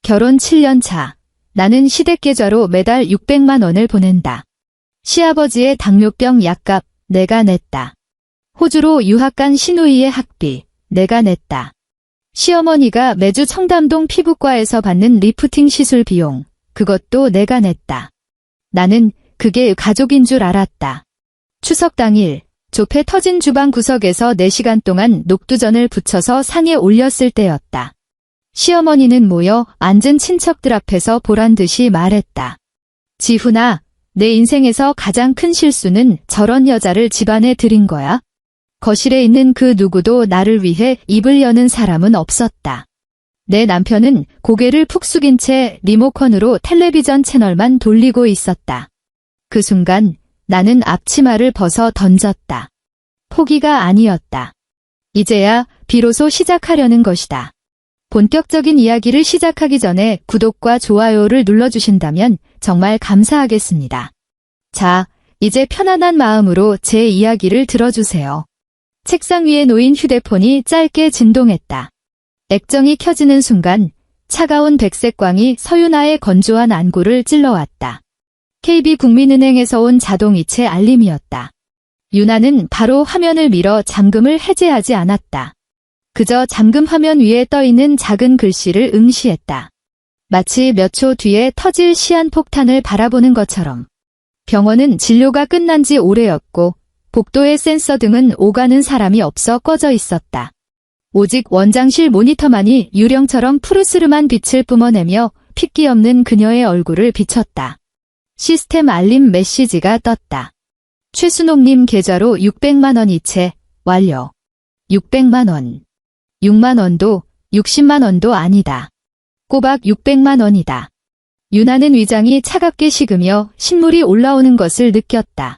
결혼 7년 차. 나는 시댁계좌로 매달 600만 원을 보낸다. 시아버지의 당뇨병 약값 내가 냈다. 호주로 유학 간 시누이의 학비 내가 냈다. 시어머니가 매주 청담동 피부과에서 받는 리프팅 시술 비용 그것도 내가 냈다. 나는 그게 가족인 줄 알았다. 추석 당일 조폐 터진 주방 구석에서 4시간 동안 녹두전을 부쳐서 상에 올렸을 때였다. 시어머니는 모여 앉은 친척들 앞에서 보란듯이 말했다. 지훈아, 내 인생에서 가장 큰 실수는 저런 여자를 집안에 들인 거야. 거실에 있는 그 누구도 나를 위해 입을 여는 사람은 없었다. 내 남편은 고개를 푹 숙인 채 리모컨으로 텔레비전 채널만 돌리고 있었다. 그 순간 나는 앞치마를 벗어 던졌다. 포기가 아니었다. 이제야 비로소 시작하려는 것이다. 본격적인 이야기를 시작하기 전에 구독과 좋아요를 눌러주신다면 정말 감사하겠습니다. 자, 이제 편안한 마음으로 제 이야기를 들어주세요. 책상 위에 놓인 휴대폰이 짧게 진동했다. 액정이 켜지는 순간 차가운 백색 광이 서윤아의 건조한 안구를 찔러왔다. KB국민은행에서 온 자동이체 알림이었다. 윤아는 바로 화면을 밀어 잠금을 해제하지 않았다. 그저 잠금 화면 위에 떠있는 작은 글씨를 응시했다. 마치 몇 초 뒤에 터질 시한폭탄을 바라보는 것처럼. 병원은 진료가 끝난 지 오래였고 복도의 센서 등은 오가는 사람이 없어 꺼져 있었다. 오직 원장실 모니터만이 유령처럼 푸르스름한 빛을 뿜어내며 핏기 없는 그녀의 얼굴을 비췄다. 시스템 알림 메시지가 떴다. 최순옥님 계좌로 600만 원 이체 완료. 600만 원. 6만 원도 60만 원도 아니다. 꼬박 600만 원이다. 윤아는 위장이 차갑게 식으며 신물이 올라오는 것을 느꼈다.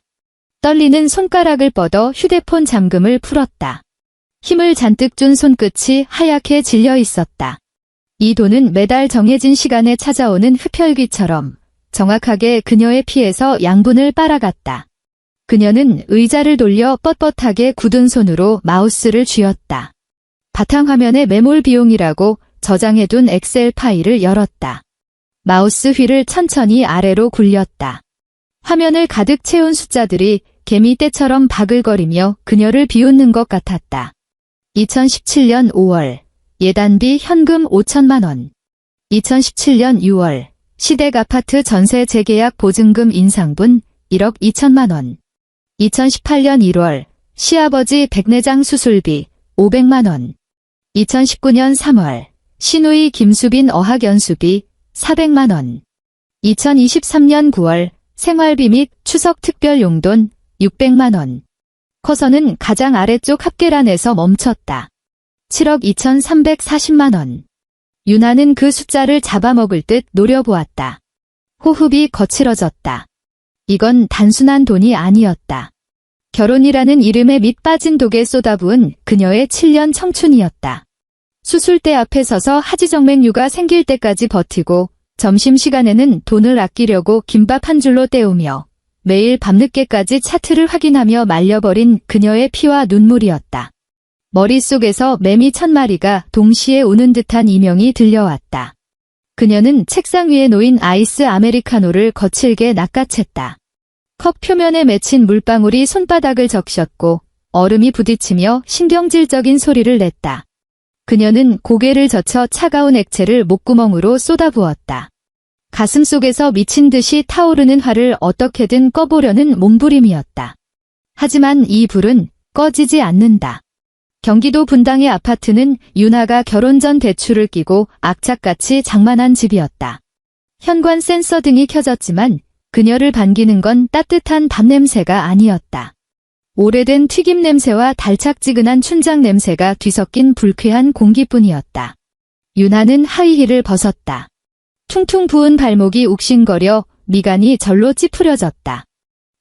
떨리는 손가락을 뻗어 휴대폰 잠금을 풀었다. 힘을 잔뜩 준 손끝이 하얗게 질려 있었다. 이 돈은 매달 정해진 시간에 찾아오는 흡혈귀처럼 정확하게 그녀의 피에서 양분을 빨아갔다. 그녀는 의자를 돌려 뻣뻣하게 굳은 손으로 마우스를 쥐었다. 바탕화면에 매몰 비용이라고 저장해둔 엑셀 파일을 열었다. 마우스 휠을 천천히 아래로 굴렸다. 화면을 가득 채운 숫자들이 개미떼처럼 바글거리며 그녀를 비웃는 것 같았다. 2017년 5월 예단비 현금 5천만 원. 2017년 6월 시댁 아파트 전세 재계약 보증금 인상분 1억 2천만 원. 2018년 1월 시아버지 백내장 수술비 500만 원. 2019년 3월 시누이 김수빈 어학연수비 400만 원. 2023년 9월 생활비 및 추석 특별 용돈 600만 원. 커서는 가장 아래쪽 합계란에서 멈췄다. 7억 2,340만 원. 윤아는 그 숫자를 잡아먹을 듯 노려보았다. 호흡이 거칠어졌다. 이건 단순한 돈이 아니었다. 결혼이라는 이름에 밑 빠진 독에 쏟아부은 그녀의 7년 청춘이었다. 수술대 앞에 서서 하지정맥류가 생길 때까지 버티고 점심시간에는 돈을 아끼려고 김밥 한 줄로 때우며 매일 밤늦게까지 차트를 확인하며 말려버린 그녀의 피와 눈물이었다. 머릿속에서 매미 1000마리가 동시에 우는 듯한 이명이 들려왔다. 그녀는 책상 위에 놓인 아이스 아메리카노를 거칠게 낚아챘다. 컵 표면에 맺힌 물방울이 손바닥을 적셨고 얼음이 부딪히며 신경질적인 소리를 냈다. 그녀는 고개를 젖혀 차가운 액체를 목구멍으로 쏟아부었다. 가슴 속에서 미친 듯이 타오르는 화를 어떻게든 꺼보려는 몸부림이었다. 하지만 이 불은 꺼지지 않는다. 경기도 분당의 아파트는 윤아가 결혼 전 대출을 끼고 악착같이 장만한 집이었다. 현관 센서 등이 켜졌지만 그녀를 반기는 건 따뜻한 밥 냄새가 아니었다. 오래된 튀김 냄새와 달착지근한 춘장 냄새가 뒤섞인 불쾌한 공기뿐이었다. 윤아는 하이힐을 벗었다. 퉁퉁 부은 발목이 욱신거려 미간이 절로 찌푸려졌다.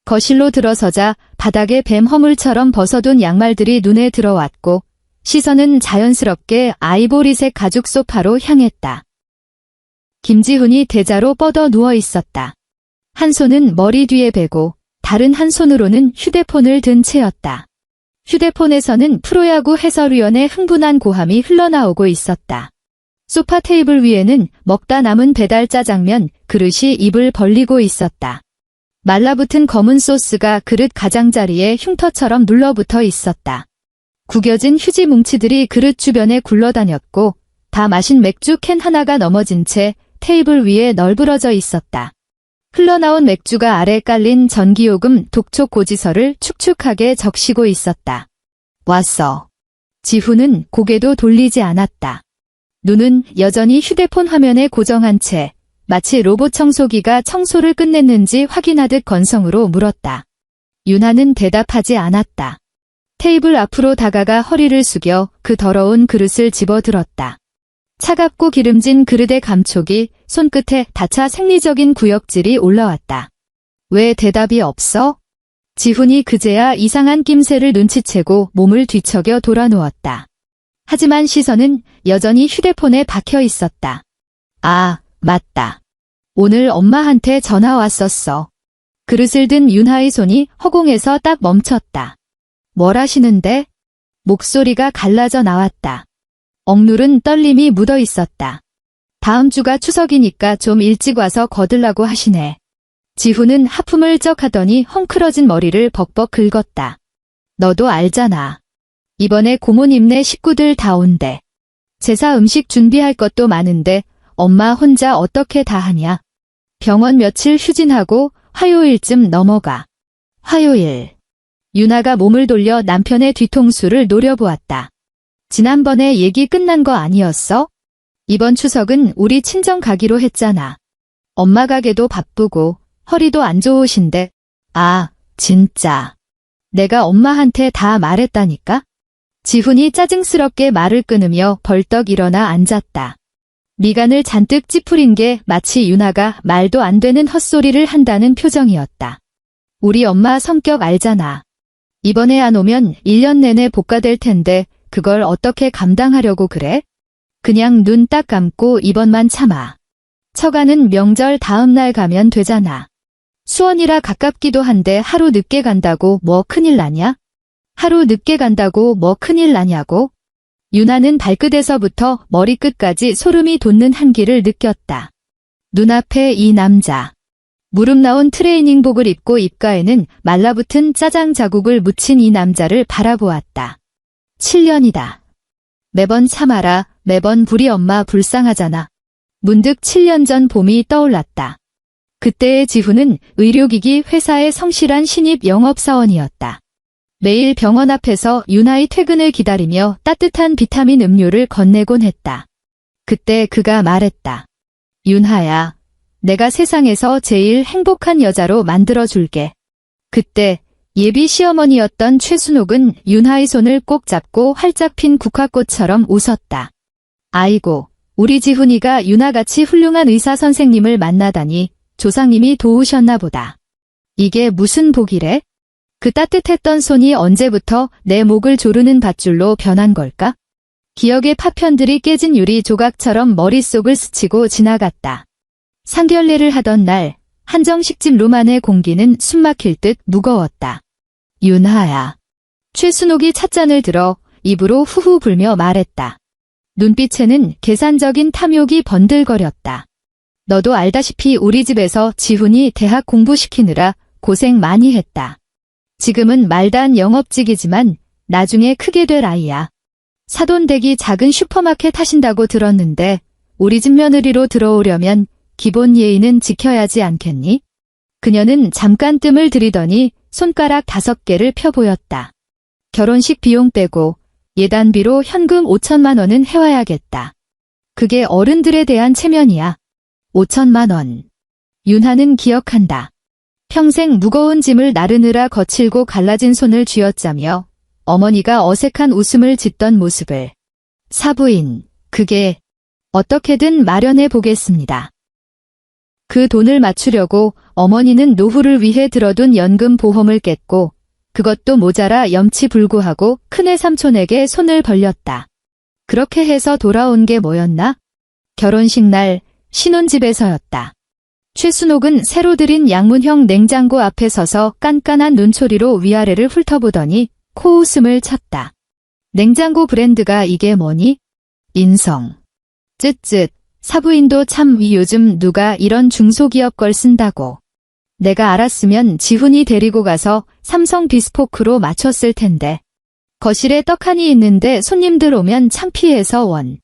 거실로 들어서자 바닥에 뱀 허물처럼 벗어둔 양말들이 눈에 들어왔고 시선은 자연스럽게 아이보리색 가죽 소파로 향했다. 김지훈이 대자로 뻗어 누워 있었다. 한 손은 머리 뒤에 베고 다른 한 손으로는 휴대폰을 든 채였다. 휴대폰에서는 프로야구 해설위원의 흥분한 고함이 흘러나오고 있었다. 소파 테이블 위에는 먹다 남은 배달 짜장면 그릇이 입을 벌리고 있었다. 말라붙은 검은 소스가 그릇 가장자리에 흉터처럼 눌러붙어 있었다. 구겨진 휴지 뭉치들이 그릇 주변에 굴러다녔고 다 마신 맥주 캔 하나가 넘어진 채 테이블 위에 널브러져 있었다. 흘러나온 맥주가 아래 깔린 전기요금 독촉 고지서를 축축하게 적시고 있었다. 왔어. 지훈은 고개도 돌리지 않았다. 눈은 여전히 휴대폰 화면에 고정한 채 마치 로봇 청소기가 청소를 끝냈는지 확인하듯 건성으로 물었다. 윤하는 대답하지 않았다. 테이블 앞으로 다가가 허리를 숙여 그 더러운 그릇을 집어들었다. 차갑고 기름진 그릇의 감촉이 손끝에 닿자 생리적인 구역질이 올라왔다. 왜 대답이 없어? 지훈이 그제야 이상한 낌새를 눈치채고 몸을 뒤척여 돌아누웠다. 하지만 시선은 여전히 휴대폰에 박혀 있었다. 아, 맞다. 오늘 엄마한테 전화 왔었어. 그릇을 든 윤하의 손이 허공에서 딱 멈췄다. 뭘 하시는데? 목소리가 갈라져 나왔다. 억누른 떨림이 묻어 있었다. 다음 주가 추석이니까 좀 일찍 와서 거들라고 하시네. 지훈은 하품을 쩍 하더니 헝클어진 머리를 벅벅 긁었다. 너도 알잖아. 이번에 고모님네 식구들 다 온대. 제사 음식 준비할 것도 많은데 엄마 혼자 어떻게 다 하냐. 병원 며칠 휴진하고 화요일쯤 넘어가. 화요일. 윤하가 몸을 돌려 남편의 뒤통수를 노려보았다. 지난번에 얘기 끝난 거 아니었어? 이번 추석은 우리 친정 가기로 했잖아. 엄마 가게도 바쁘고 허리도 안 좋으신데. 아, 진짜. 내가 엄마한테 다 말했다니까? 지훈이 짜증스럽게 말을 끊으며 벌떡 일어나 앉았다. 미간을 잔뜩 찌푸린 게 마치 윤하가 말도 안 되는 헛소리를 한다는 표정이었다. 우리 엄마 성격 알잖아. 이번에 안 오면 1년 내내 복가될 텐데 그걸 어떻게 감당하려고 그래? 그냥 눈 딱 감고 이번만 참아. 처가는 명절 다음 날 가면 되잖아. 수원이라 가깝기도 한데 하루 늦게 간다고 뭐 큰일 나냐? 하루 늦게 간다고 뭐 큰일 나냐고? 윤하는 발끝에서부터 머리끝까지 소름이 돋는 한기를 느꼈다. 눈앞에 이 남자. 무릎 나온 트레이닝복을 입고 입가에는 말라붙은 짜장 자국을 묻힌 이 남자를 바라보았다. 7년이다. 매번 참아라. 매번 불이 엄마 불쌍하잖아. 문득 7년 전 봄이 떠올랐다. 그때의 지훈은 의료기기 회사의 성실한 신입 영업사원이었다. 매일 병원 앞에서 윤하의 퇴근을 기다리며 따뜻한 비타민 음료를 건네곤 했다. 그때 그가 말했다. 윤하야, 내가 세상에서 제일 행복한 여자로 만들어줄게. 그때 예비 시어머니였던 최순옥은 윤하의 손을 꼭 잡고 활짝 핀 국화꽃처럼 웃었다. 아이고, 우리 지훈이가 윤하같이 훌륭한 의사 선생님을 만나다니 조상님이 도우셨나 보다. 이게 무슨 복이래? 그 따뜻했던 손이 언제부터 내 목을 조르는 밧줄로 변한 걸까? 기억의 파편들이 깨진 유리 조각처럼 머릿속을 스치고 지나갔다. 상견례를 하던 날, 한정식집 룸 안의 공기는 숨막힐 듯 무거웠다. 윤하야. 최순옥이 찻잔을 들어 입으로 후후 불며 말했다. 눈빛에는 계산적인 탐욕이 번들거렸다. 너도 알다시피 우리 집에서 지훈이 대학 공부시키느라 고생 많이 했다. 지금은 말단 영업직이지만 나중에 크게 될 아이야. 사돈댁이 작은 슈퍼마켓 하신다고 들었는데 우리 집 며느리로 들어오려면 기본 예의는 지켜야지 않겠니? 그녀는 잠깐 뜸을 들이더니 손가락 5개를 펴보였다. 결혼식 비용 빼고 예단비로 현금 5천만 원은 해와야겠다. 그게 어른들에 대한 체면이야. 5천만 원. 윤하는 기억한다. 평생 무거운 짐을 나르느라 거칠고 갈라진 손을 쥐어짜며 어머니가 어색한 웃음을 짓던 모습을. 사부인, 그게 어떻게든 마련해 보겠습니다. 그 돈을 맞추려고 어머니는 노후를 위해 들어둔 연금 보험을 깼고 그것도 모자라 염치불구하고 큰애 삼촌에게 손을 벌렸다. 그렇게 해서 돌아온 게 뭐였나? 결혼식 날 신혼집에서였다. 최순옥은 새로 들인 양문형 냉장고 앞에 서서 깐깐한 눈초리로 위아래를 훑어보더니 코웃음을 쳤다. 냉장고 브랜드가 이게 뭐니? 인성. 쯧쯧, 사부인도 참 요즘 누가 이런 중소기업 걸 쓴다고. 내가 알았으면 지훈이 데리고 가서 삼성 비스포크로 맞췄을 텐데. 거실에 떡하니 있는데 손님들 오면 창피해서 원.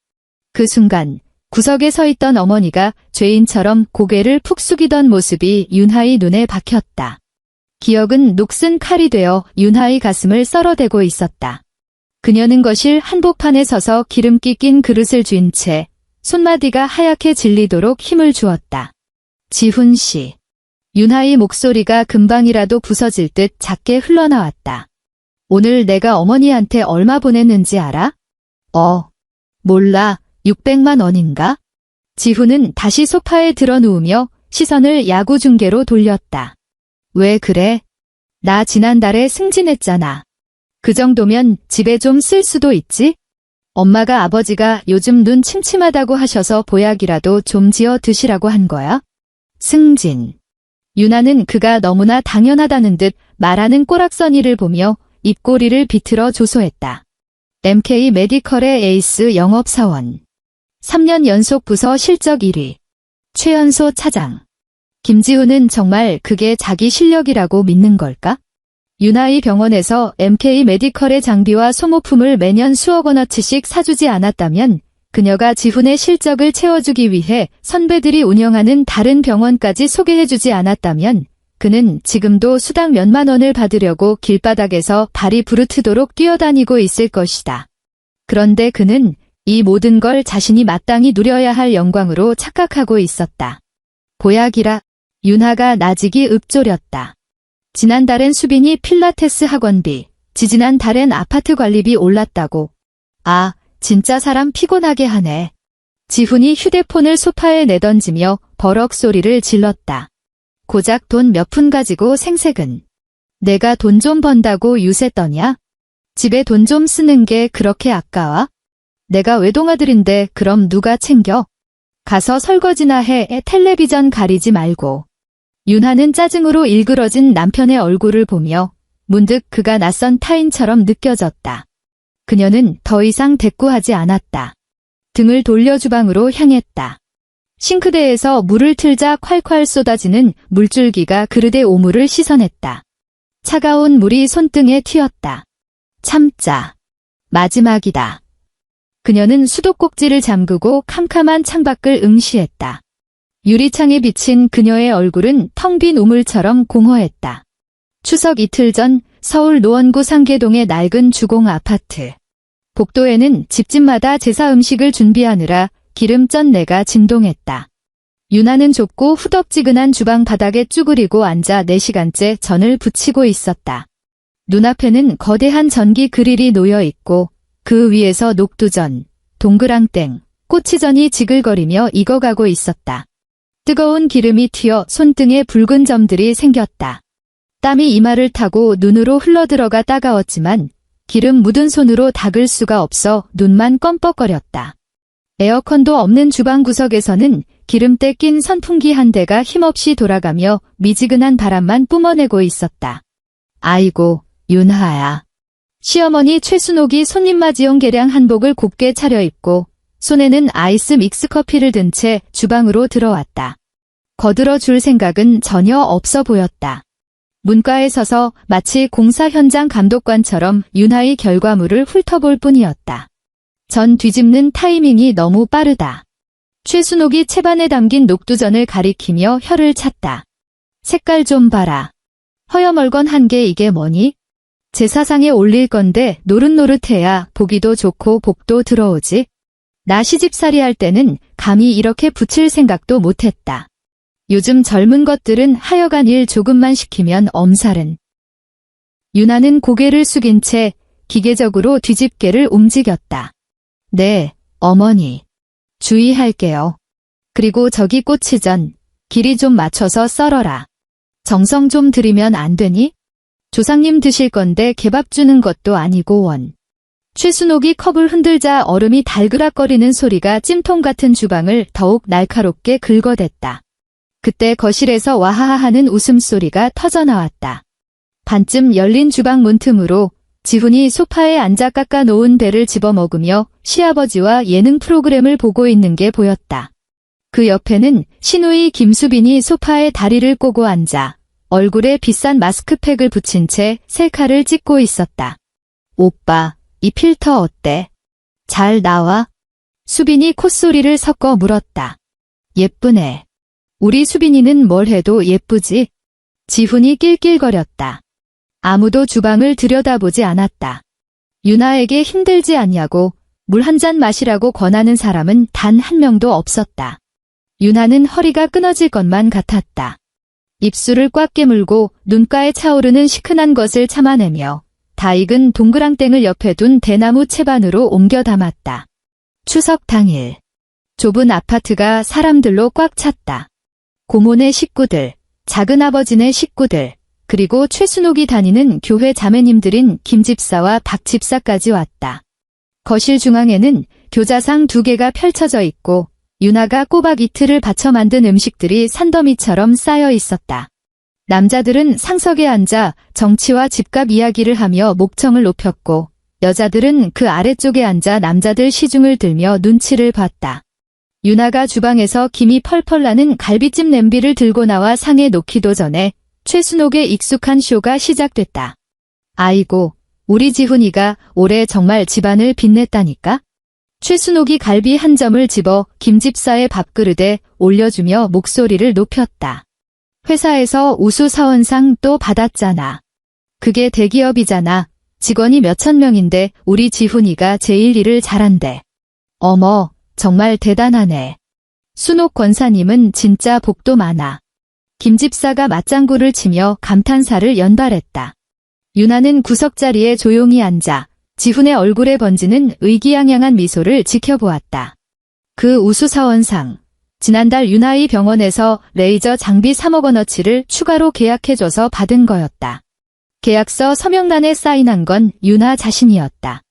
그 순간 구석에 서 있던 어머니가 죄인처럼 고개를 푹 숙이던 모습이 윤하의 눈에 박혔다. 기억은 녹슨 칼이 되어 윤하의 가슴을 썰어대고 있었다. 그녀는 거실 한복판에 서서 기름기 낀 그릇을 쥔 채 손마디가 하얗게 질리도록 힘을 주었다. 지훈 씨. 윤하의 목소리가 금방이라도 부서질 듯 작게 흘러나왔다. 오늘 내가 어머니한테 얼마 보냈는지 알아? 몰라. 600만 원인가? 지훈은 다시 소파에 드러누우며 시선을 야구 중계로 돌렸다. 왜 그래? 나 지난달에 승진했잖아. 그 정도면 집에 좀 쓸 수도 있지? 엄마가 아버지가 요즘 눈 침침하다고 하셔서 보약이라도 좀 지어 드시라고 한 거야? 승진. 윤하는 그가 너무나 당연하다는 듯 말하는 꼬락서니를 보며 입꼬리를 비틀어 조소했다. MK 메디컬의 에이스 영업사원. 3년 연속 부서 실적 1위. 최연소 차장. 김지훈은 정말 그게 자기 실력이라고 믿는 걸까? 윤하의 병원에서 MK 메디컬의 장비와 소모품을 매년 수억 원어치씩 사주지 않았다면 그녀가 지훈의 실적을 채워주기 위해 선배들이 운영하는 다른 병원까지 소개해주지 않았다면 그는 지금도 수당 몇만 원을 받으려고 길바닥에서 발이 부르트도록 뛰어다니고 있을 것이다. 그런데 그는 이 모든 걸 자신이 마땅히 누려야 할 영광으로 착각하고 있었다. 보약이라. 윤하가 나직이 읊조렸다. 지난달엔 수빈이 필라테스 학원비, 지지난달엔 아파트 관리비 올랐다고. 아, 진짜 사람 피곤하게 하네. 지훈이 휴대폰을 소파에 내던지며 버럭 소리를 질렀다. 고작 돈 몇 푼 가지고 생색은. 내가 돈 좀 번다고 유세 떠냐? 집에 돈 좀 쓰는 게 그렇게 아까워? 내가 외동아들인데 그럼 누가 챙겨? 가서 설거지나 해. 텔레비전 가리지 말고. 윤하는 짜증으로 일그러진 남편의 얼굴을 보며 문득 그가 낯선 타인처럼 느껴졌다. 그녀는 더 이상 대꾸하지 않았다. 등을 돌려 주방으로 향했다. 싱크대에서 물을 틀자 콸콸 쏟아지는 물줄기가 그릇의 오물을 씻어냈다. 차가운 물이 손등에 튀었다. 참자. 마지막이다. 그녀는 수도꼭지를 잠그고 캄캄한 창밖을 응시했다. 유리창에 비친 그녀의 얼굴은 텅 빈 우물처럼 공허했다. 추석 이틀 전 서울 노원구 상계동의 낡은 주공 아파트. 복도에는 집집마다 제사 음식을 준비하느라 기름쩐내가 진동했다. 윤하는 좁고 후덥지근한 주방 바닥에 쭈그리고 앉아 4시간째 전을 부치고 있었다. 눈앞에는 거대한 전기 그릴이 놓여 있고 그 위에서 녹두전, 동그랑땡, 꼬치전이 지글거리며 익어가고 있었다. 뜨거운 기름이 튀어 손등에 붉은 점들이 생겼다. 땀이 이마를 타고 눈으로 흘러들어가 따가웠지만 기름 묻은 손으로 닦을 수가 없어 눈만 껌뻑거렸다. 에어컨도 없는 주방 구석에서는 기름때 낀 선풍기 한 대가 힘없이 돌아가며 미지근한 바람만 뿜어내고 있었다. 아이고, 윤하야. 시어머니 최순옥이 손님 맞이용 개량 한복을 곱게 차려입고 손에는 아이스 믹스커피를 든 채 주방으로 들어왔다. 거들어 줄 생각은 전혀 없어 보였다. 문가에 서서 마치 공사 현장 감독관처럼 윤하의 결과물을 훑어볼 뿐이었다. 전 뒤집는 타이밍이 너무 빠르다. 최순옥이 채반에 담긴 녹두전을 가리키며 혀를 찼다. 색깔 좀 봐라. 허여멀건한 게 이게 뭐니? 제사상에 올릴 건데 노릇노릇해야 보기도 좋고 복도 들어오지. 나 시집살이 할 때는 감히 이렇게 붙일 생각도 못했다. 요즘 젊은 것들은 하여간 일 조금만 시키면 엄살은. 윤하는 고개를 숙인 채 기계적으로 뒤집개를 움직였다. 네, 어머니. 주의할게요. 그리고 저기 꼬치전, 길이 좀 맞춰서 썰어라. 정성 좀 들이면 안 되니? 조상님 드실 건데 개밥 주는 것도 아니고 원. 최순옥이 컵을 흔들자 얼음이 달그락거리는 소리가 찜통 같은 주방을 더욱 날카롭게 긁어댔다. 그때 거실에서 와하하 하는 웃음소리가 터져나왔다. 반쯤 열린 주방 문틈으로 지훈이 소파에 앉아 깎아놓은 배를 집어먹으며 시아버지와 예능 프로그램을 보고 있는 게 보였다. 그 옆에는 시누이 김수빈이 소파에 다리를 꼬고 앉아 얼굴에 비싼 마스크팩을 붙인 채 셀카를 찍고 있었다. 오빠, 이 필터 어때? 잘 나와? 수빈이 콧소리를 섞어 물었다. 예쁘네. 우리 수빈이는 뭘 해도 예쁘지? 지훈이 낄낄거렸다. 아무도 주방을 들여다보지 않았다. 유나에게 힘들지 않냐고 물 한 잔 마시라고 권하는 사람은 단 한 명도 없었다. 유나는 허리가 끊어질 것만 같았다. 입술을 꽉 깨물고 눈가에 차오르는 시큰한 것을 참아내며 다 익은 동그랑땡을 옆에 둔 대나무 채반으로 옮겨 담았다. 추석 당일. 좁은 아파트가 사람들로 꽉 찼다. 고모네 식구들, 작은아버지네 식구들, 그리고 최순옥이 다니는 교회 자매님들인 김집사와 박집사까지 왔다. 거실 중앙에는 교자상 2개가 펼쳐져 있고 유나가 꼬박 이틀을 바쳐 만든 음식들이 산더미처럼 쌓여 있었다. 남자들은 상석에 앉아 정치와 집값 이야기를 하며 목청을 높였고 여자들은 그 아래쪽에 앉아 남자들 시중을 들며 눈치를 봤다. 유나가 주방에서 김이 펄펄 나는 갈비찜 냄비를 들고 나와 상에 놓기도 전에 최순옥의 익숙한 쇼가 시작됐다. 아이고, 우리 지훈이가 올해 정말 집안을 빛냈다니까? 최순옥이 갈비 한 점을 집어 김집사의 밥그릇에 올려주며 목소리를 높였다. 회사에서 우수 사원상 또 받았잖아. 그게 대기업이잖아. 직원이 몇천 명인데 우리 지훈이가 제일 일을 잘한대. 어머, 정말 대단하네. 순옥 권사님은 진짜 복도 많아. 김집사가 맞장구를 치며 감탄사를 연발했다. 유나는 구석자리에 조용히 앉아 지훈의 얼굴에 번지는 의기양양한 미소를 지켜보았다. 그 우수사원상, 지난달 유나의 병원에서 레이저 장비 3억 원어치를 추가로 계약해줘서 받은 거였다. 계약서 서명란에 사인한 건 유나 자신이었다.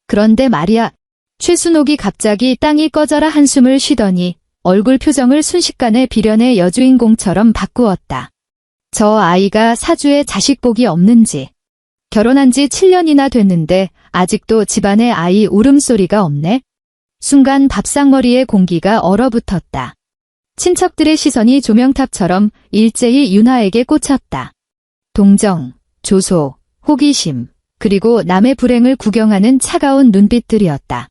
그런데 말이야, 최순옥이 갑자기 땅이 꺼져라 한숨을 쉬더니 얼굴 표정을 순식간에 비련의 여주인공처럼 바꾸었다. 저 아이가 사주에 자식복이 없는지. 결혼한 지 7년이나 됐는데 아직도 집안에 아이 울음소리가 없네. 순간 밥상머리의 공기가 얼어붙었다. 친척들의 시선이 조명탑처럼 일제히 유나에게 꽂혔다. 동정, 조소, 호기심, 그리고 남의 불행을 구경하는 차가운 눈빛들이었다.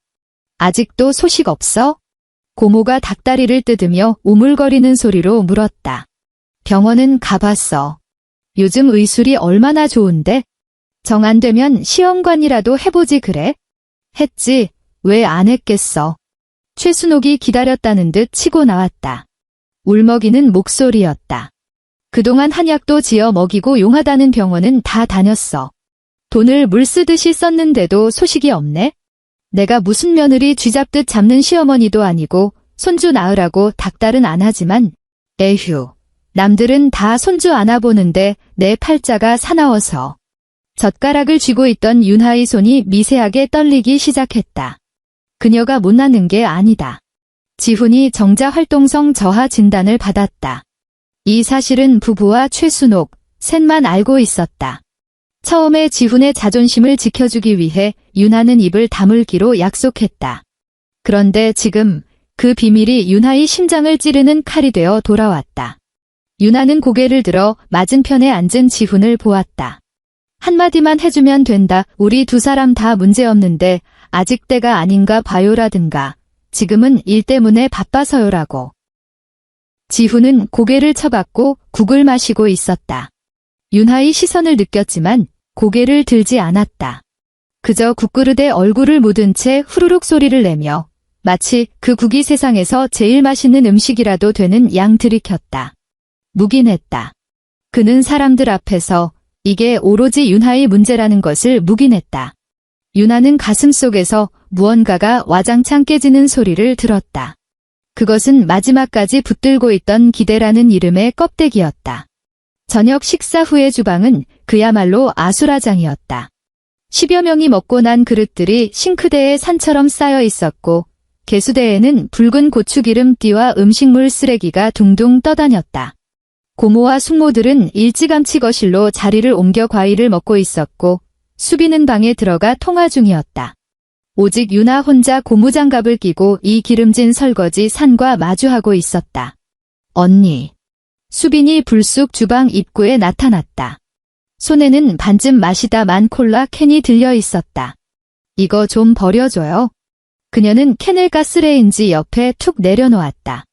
아직도 소식 없어? 고모가 닭다리를 뜯으며 우물거리는 소리로 물었다. 병원은 가봤어. 요즘 의술이 얼마나 좋은데? 정 안 되면 시험관이라도 해보지 그래? 했지. 왜 안 했겠어. 최순옥이 기다렸다는 듯 치고 나왔다. 울먹이는 목소리였다. 그동안 한약도 지어 먹이고 용하다는 병원은 다 다녔어. 돈을 물 쓰듯이 썼는데도 소식이 없네? 내가 무슨 며느리 쥐잡듯 잡는 시어머니도 아니고 손주 낳으라고 닥달은 안 하지만 에휴, 남들은 다 손주 안아보는데 내 팔자가 사나워서. 젓가락을 쥐고 있던 윤하의 손이 미세하게 떨리기 시작했다. 그녀가 못 낳는 게 아니다. 지훈이 정자활동성 저하 진단을 받았다. 이 사실은 부부와 최순옥, 셋만 알고 있었다. 처음에 지훈의 자존심을 지켜주기 위해 윤하는 입을 다물기로 약속했다. 그런데 지금 그 비밀이 윤하의 심장을 찌르는 칼이 되어 돌아왔다. 윤하는 고개를 들어 맞은편에 앉은 지훈을 보았다. 한마디만 해주면 된다. 우리 두 사람 다 문제없는데 아직 때가 아닌가 봐요라든가 지금은 일 때문에 바빠서요라고. 지훈은 고개를 쳐박고 국을 마시고 있었다. 윤하의 시선을 느꼈지만 고개를 들지 않았다. 그저 국그릇에 얼굴을 묻은 채 후루룩 소리를 내며 마치 그 국이 세상에서 제일 맛있는 음식이라도 되는 양 들이켰다. 묵인했다. 그는 사람들 앞에서 이게 오로지 윤하의 문제라는 것을 묵인했다. 윤하는 가슴속에서 무언가가 와장창 깨지는 소리를 들었다. 그것은 마지막까지 붙들고 있던 기대라는 이름의 껍데기였다. 저녁 식사 후의 주방은 그야말로 아수라장이었다. 10여 명이 먹고 난 그릇들이 싱크대에 산처럼 쌓여 있었고 개수대에는 붉은 고추기름띠와 음식물 쓰레기가 둥둥 떠다녔다. 고모와 숙모들은 일찌감치 거실로 자리를 옮겨 과일을 먹고 있었고 수빈은 방에 들어가 통화 중이었다. 오직 유나 혼자 고무장갑을 끼고 이 기름진 설거지 산과 마주하고 있었다. 언니. 수빈이 불쑥 주방 입구에 나타났다. 손에는 반쯤 마시다 만 콜라 캔이 들려 있었다. 이거 좀 버려줘요. 그녀는 캔을 가스레인지 옆에 툭 내려놓았다.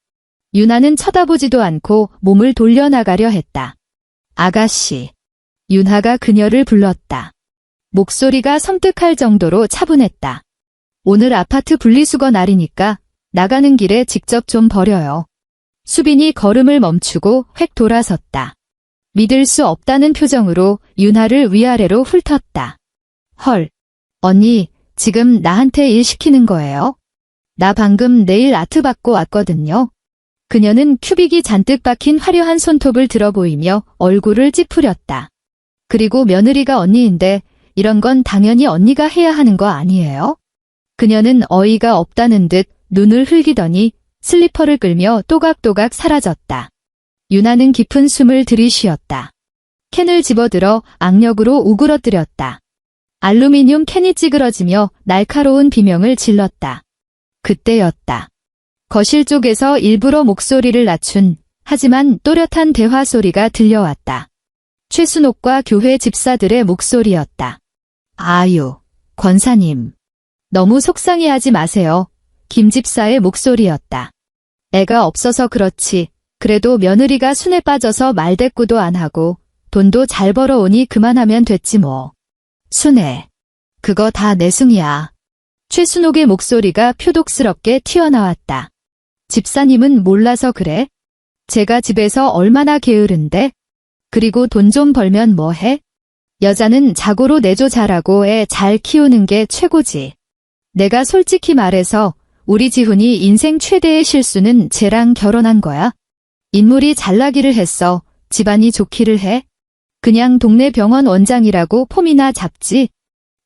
유나는 쳐다보지도 않고 몸을 돌려나가려 했다. 아가씨. 윤하가 그녀를 불렀다. 목소리가 섬뜩할 정도로 차분했다. 오늘 아파트 분리수거 날이니까 나가는 길에 직접 좀 버려요. 수빈이 걸음을 멈추고 획 돌아섰다. 믿을 수 없다는 표정으로 윤하를 위아래로 훑었다. 헐. 언니, 지금 나한테 일 시키는 거예요? 나 방금 네일 아트 받고 왔거든요. 그녀는 큐빅이 잔뜩 박힌 화려한 손톱을 들어 보이며 얼굴을 찌푸렸다. 그리고 며느리가 언니인데 이런 건 당연히 언니가 해야 하는 거 아니에요? 그녀는 어이가 없다는 듯 눈을 흘기더니 슬리퍼를 끌며 또각또각 사라졌다. 유나는 깊은 숨을 들이쉬었다. 캔을 집어들어 악력으로 우그러뜨렸다. 알루미늄 캔이 찌그러지며 날카로운 비명을 질렀다. 그때였다. 거실 쪽에서 일부러 목소리를 낮춘 하지만 또렷한 대화 소리가 들려왔다. 최순옥과 교회 집사들의 목소리였다. 아유, 권사님. 너무 속상해하지 마세요. 김 집사의 목소리였다. 애가 없어서 그렇지. 그래도 며느리가 순에 빠져서 말대꾸도 안 하고 돈도 잘 벌어오니 그만하면 됐지 뭐. 순애. 그거 다 내숭이야. 최순옥의 목소리가 표독스럽게 튀어나왔다. 집사님은 몰라서 그래? 제가 집에서 얼마나 게으른데? 그리고 돈 좀 벌면 뭐 해? 여자는 자고로 내조 잘하고 애 잘 키우는 게 최고지. 내가 솔직히 말해서 우리 지훈이 인생 최대의 실수는 쟤랑 결혼한 거야. 인물이 잘나기를 했어. 집안이 좋기를 해. 그냥 동네 병원 원장이라고 폼이나 잡지.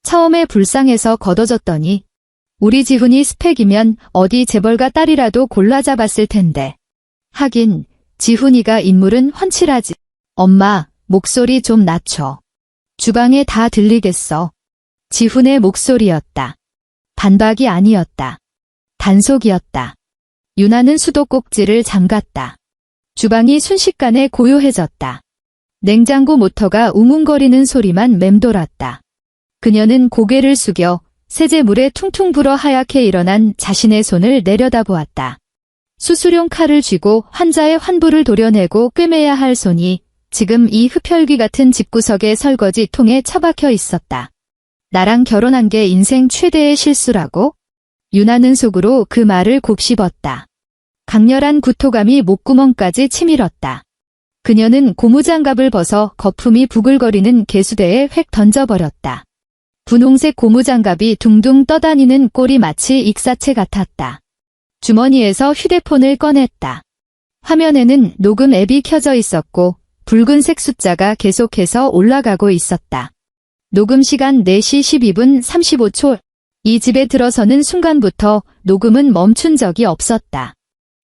처음에 불쌍해서 걷어졌더니 우리 지훈이 스펙이면 어디 재벌가 딸이라도 골라 잡았을 텐데. 하긴 지훈이가 인물은 훤칠하지. 엄마, 목소리 좀 낮춰. 주방에 다 들리겠어. 지훈의 목소리였다. 반박이 아니었다. 단속이었다. 유나는 수도꼭지를 잠갔다. 주방이 순식간에 고요해졌다. 냉장고 모터가 웅웅거리는 소리만 맴돌았다. 그녀는 고개를 숙여 세제물에 퉁퉁 불어 하얗게 일어난 자신의 손을 내려다보았다. 수술용 칼을 쥐고 환자의 환부를 도려내고 꿰매야 할 손이 지금 이 흡혈귀 같은 집구석의 설거지 통에 처박혀 있었다. 나랑 결혼한 게 인생 최대의 실수라고? 유나는 속으로 그 말을 곱씹었다. 강렬한 구토감이 목구멍까지 치밀었다. 그녀는 고무장갑을 벗어 거품이 부글거리는 개수대에 획 던져버렸다. 분홍색 고무장갑이 둥둥 떠다니는 꼴이 마치 익사체 같았다. 주머니에서 휴대폰을 꺼냈다. 화면에는 녹음 앱이 켜져 있었고 붉은색 숫자가 계속해서 올라가고 있었다. 녹음 시간 4시 12분 35초. 이 집에 들어서는 순간부터 녹음은 멈춘 적이 없었다.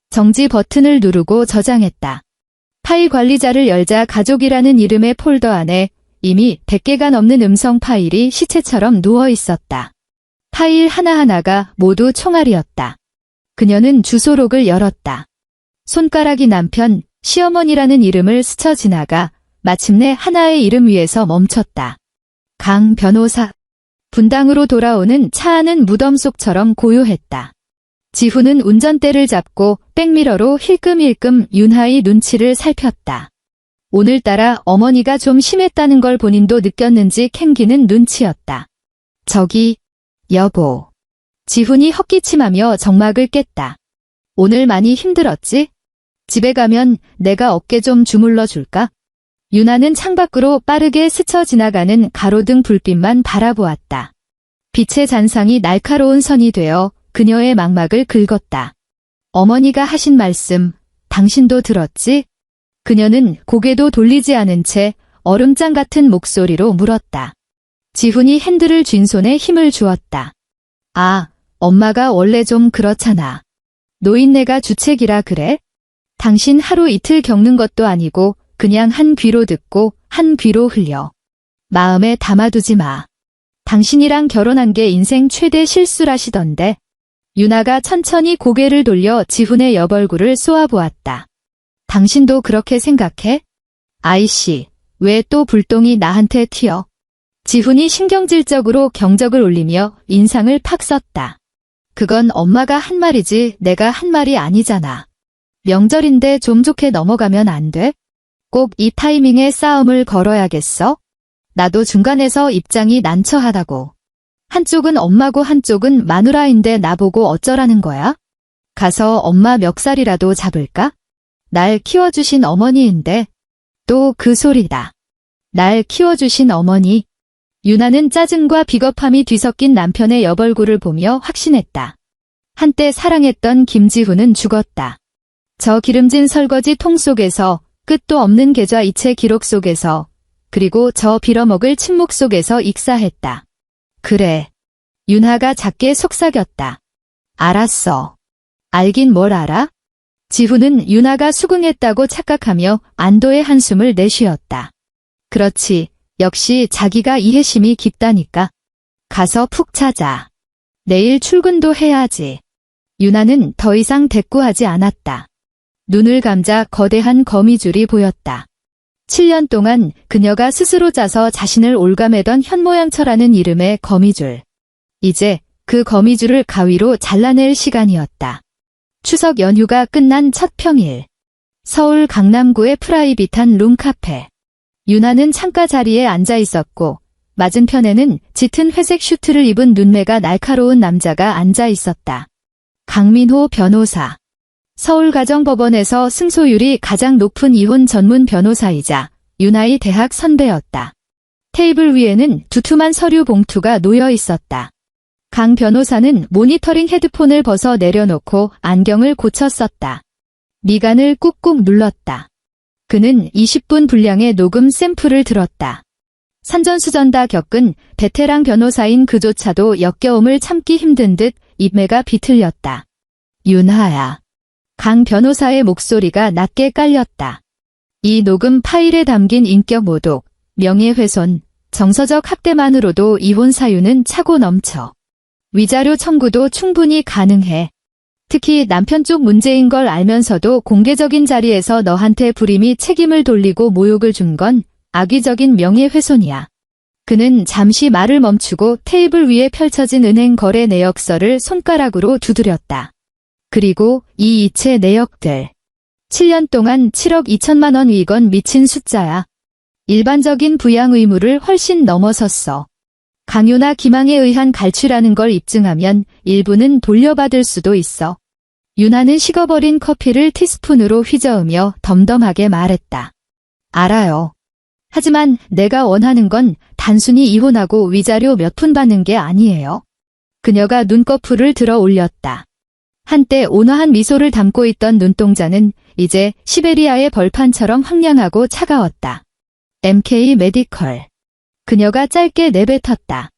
정지 버튼을 누르고 저장했다. 파일 관리자를 열자 가족이라는 이름의 폴더 안에 이미 100개가 넘는 음성 파일이 시체처럼 누워 있었다. 파일 하나하나가 모두 총알이었다. 그녀는 주소록을 열었다. 손가락이 남편, 시어머니라는 이름을 스쳐 지나가 마침내 하나의 이름 위에서 멈췄다. 강 변호사. 분당으로 돌아오는 차 안은 무덤 속처럼 고요했다. 지훈은 운전대를 잡고 백미러로 힐끔힐끔 윤하의 눈치를 살폈다. 오늘따라 어머니가 좀 심했다는 걸 본인도 느꼈는지 캥기는 눈치였다. 저기, 여보. 지훈이 헛기침하며 정막을 깼다. 오늘 많이 힘들었지? 집에 가면 내가 어깨 좀 주물러 줄까? 유나는 창밖으로 빠르게 스쳐 지나가는 가로등 불빛만 바라보았다. 빛의 잔상이 날카로운 선이 되어 그녀의 망막을 긁었다. 어머니가 하신 말씀, 당신도 들었지? 그녀는 고개도 돌리지 않은 채 얼음장 같은 목소리로 물었다. 지훈이 핸들을 쥔 손에 힘을 주었다. 아, 엄마가 원래 좀 그렇잖아. 노인네가 주책이라 그래? 당신 하루 이틀 겪는 것도 아니고 그냥 한 귀로 듣고 한 귀로 흘려. 마음에 담아두지 마. 당신이랑 결혼한 게 인생 최대 실수라시던데. 유나가 천천히 고개를 돌려 지훈의 옆얼굴을 쏘아보았다. 당신도 그렇게 생각해? 아이씨, 왜 또 불똥이 나한테 튀어? 지훈이 신경질적으로 경적을 울리며 인상을 팍 썼다. 그건 엄마가 한 말이지 내가 한 말이 아니잖아. 명절인데 좀 좋게 넘어가면 안 돼? 꼭 이 타이밍에 싸움을 걸어야겠어? 나도 중간에서 입장이 난처하다고. 한쪽은 엄마고 한쪽은 마누라인데 나보고 어쩌라는 거야? 가서 엄마 멱살이라도 잡을까? 날 키워주신 어머니인데. 또 그 소리다. 날 키워주신 어머니. 유나는 짜증과 비겁함이 뒤섞인 남편의 옆얼굴을 보며 확신했다. 한때 사랑했던 김지훈은 죽었다. 저 기름진 설거지 통 속에서, 끝도 없는 계좌 이체 기록 속에서, 그리고 저 빌어먹을 침묵 속에서 익사했다. 그래. 윤하가 작게 속삭였다. 알았어. 알긴 뭘 알아? 지훈은 윤하가 수긍했다고 착각하며 안도의 한숨을 내쉬었다. 그렇지. 역시 자기가 이해심이 깊다니까. 가서 푹 자자. 내일 출근도 해야지. 윤하는 더 이상 대꾸하지 않았다. 눈을 감자 거대한 거미줄이 보였다. 7년 동안 그녀가 스스로 짜서 자신을 올가매던 현모양처라는 이름의 거미줄. 이제 그 거미줄을 가위로 잘라낼 시간이었다. 추석 연휴가 끝난 첫 평일. 서울 강남구의 프라이빗한 룸카페. 윤하는 창가 자리에 앉아 있었고 맞은편에는 짙은 회색 슈트를 입은 눈매가 날카로운 남자가 앉아 있었다. 강민호 변호사. 서울가정법원에서 승소율이 가장 높은 이혼 전문 변호사이자 윤하의 대학 선배였다. 테이블 위에는 두툼한 서류 봉투가 놓여 있었다. 강 변호사는 모니터링 헤드폰을 벗어 내려놓고 안경을 고쳐 썼다. 미간을 꾹꾹 눌렀다. 그는 20분 분량의 녹음 샘플을 들었다. 산전수전 다 겪은 베테랑 변호사인 그조차도 역겨움을 참기 힘든 듯 입매가 비틀렸다. 윤하야. 강 변호사의 목소리가 낮게 깔렸다. 이 녹음 파일에 담긴 인격 모독, 명예훼손, 정서적 학대만으로도 이혼 사유는 차고 넘쳐. 위자료 청구도 충분히 가능해. 특히 남편 쪽 문제인 걸 알면서도 공개적인 자리에서 너한테 불임이 책임을 돌리고 모욕을 준 건 악의적인 명예훼손이야. 그는 잠시 말을 멈추고 테이블 위에 펼쳐진 은행 거래 내역서를 손가락으로 두드렸다. 그리고 이 이체 내역들. 7년 동안 7억 2천만 원 이건 미친 숫자야. 일반적인 부양 의무를 훨씬 넘어섰어. 강요나 기망에 의한 갈취라는 걸 입증하면 일부는 돌려받을 수도 있어. 윤하는 식어버린 커피를 티스푼으로 휘저으며 덤덤하게 말했다. 알아요. 하지만 내가 원하는 건 단순히 이혼하고 위자료 몇 푼 받는 게 아니에요. 그녀가 눈꺼풀을 들어 올렸다. 한때 온화한 미소를 담고 있던 눈동자는 이제 시베리아의 벌판처럼 황량하고 차가웠다. MK 메디컬. 그녀가 짧게 내뱉었다.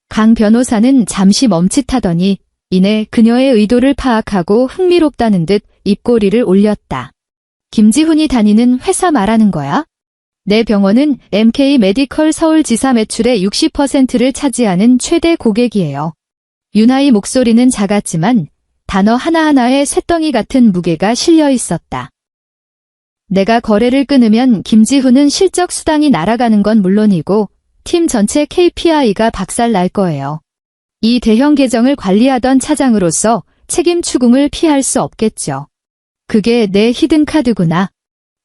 강 변호사는 잠시 멈칫하더니 이내 그녀의 의도를 파악하고 흥미롭다는 듯 입꼬리를 올렸다. 김지훈이 다니는 회사 말하는 거야? 내 병원은 MK 메디컬 서울지사 매출의 60%를 차지하는 최대 고객이에요. 윤하의 목소리는 작았지만 단어 하나하나에 쇳덩이 같은 무게가 실려 있었다. 내가 거래를 끊으면 김지훈은 실적 수당이 날아가는 건 물론이고 팀 전체 KPI가 박살날 거예요. 이 대형 계정을 관리하던 차장으로서 책임 추궁을 피할 수 없겠죠. 그게 내 히든카드구나.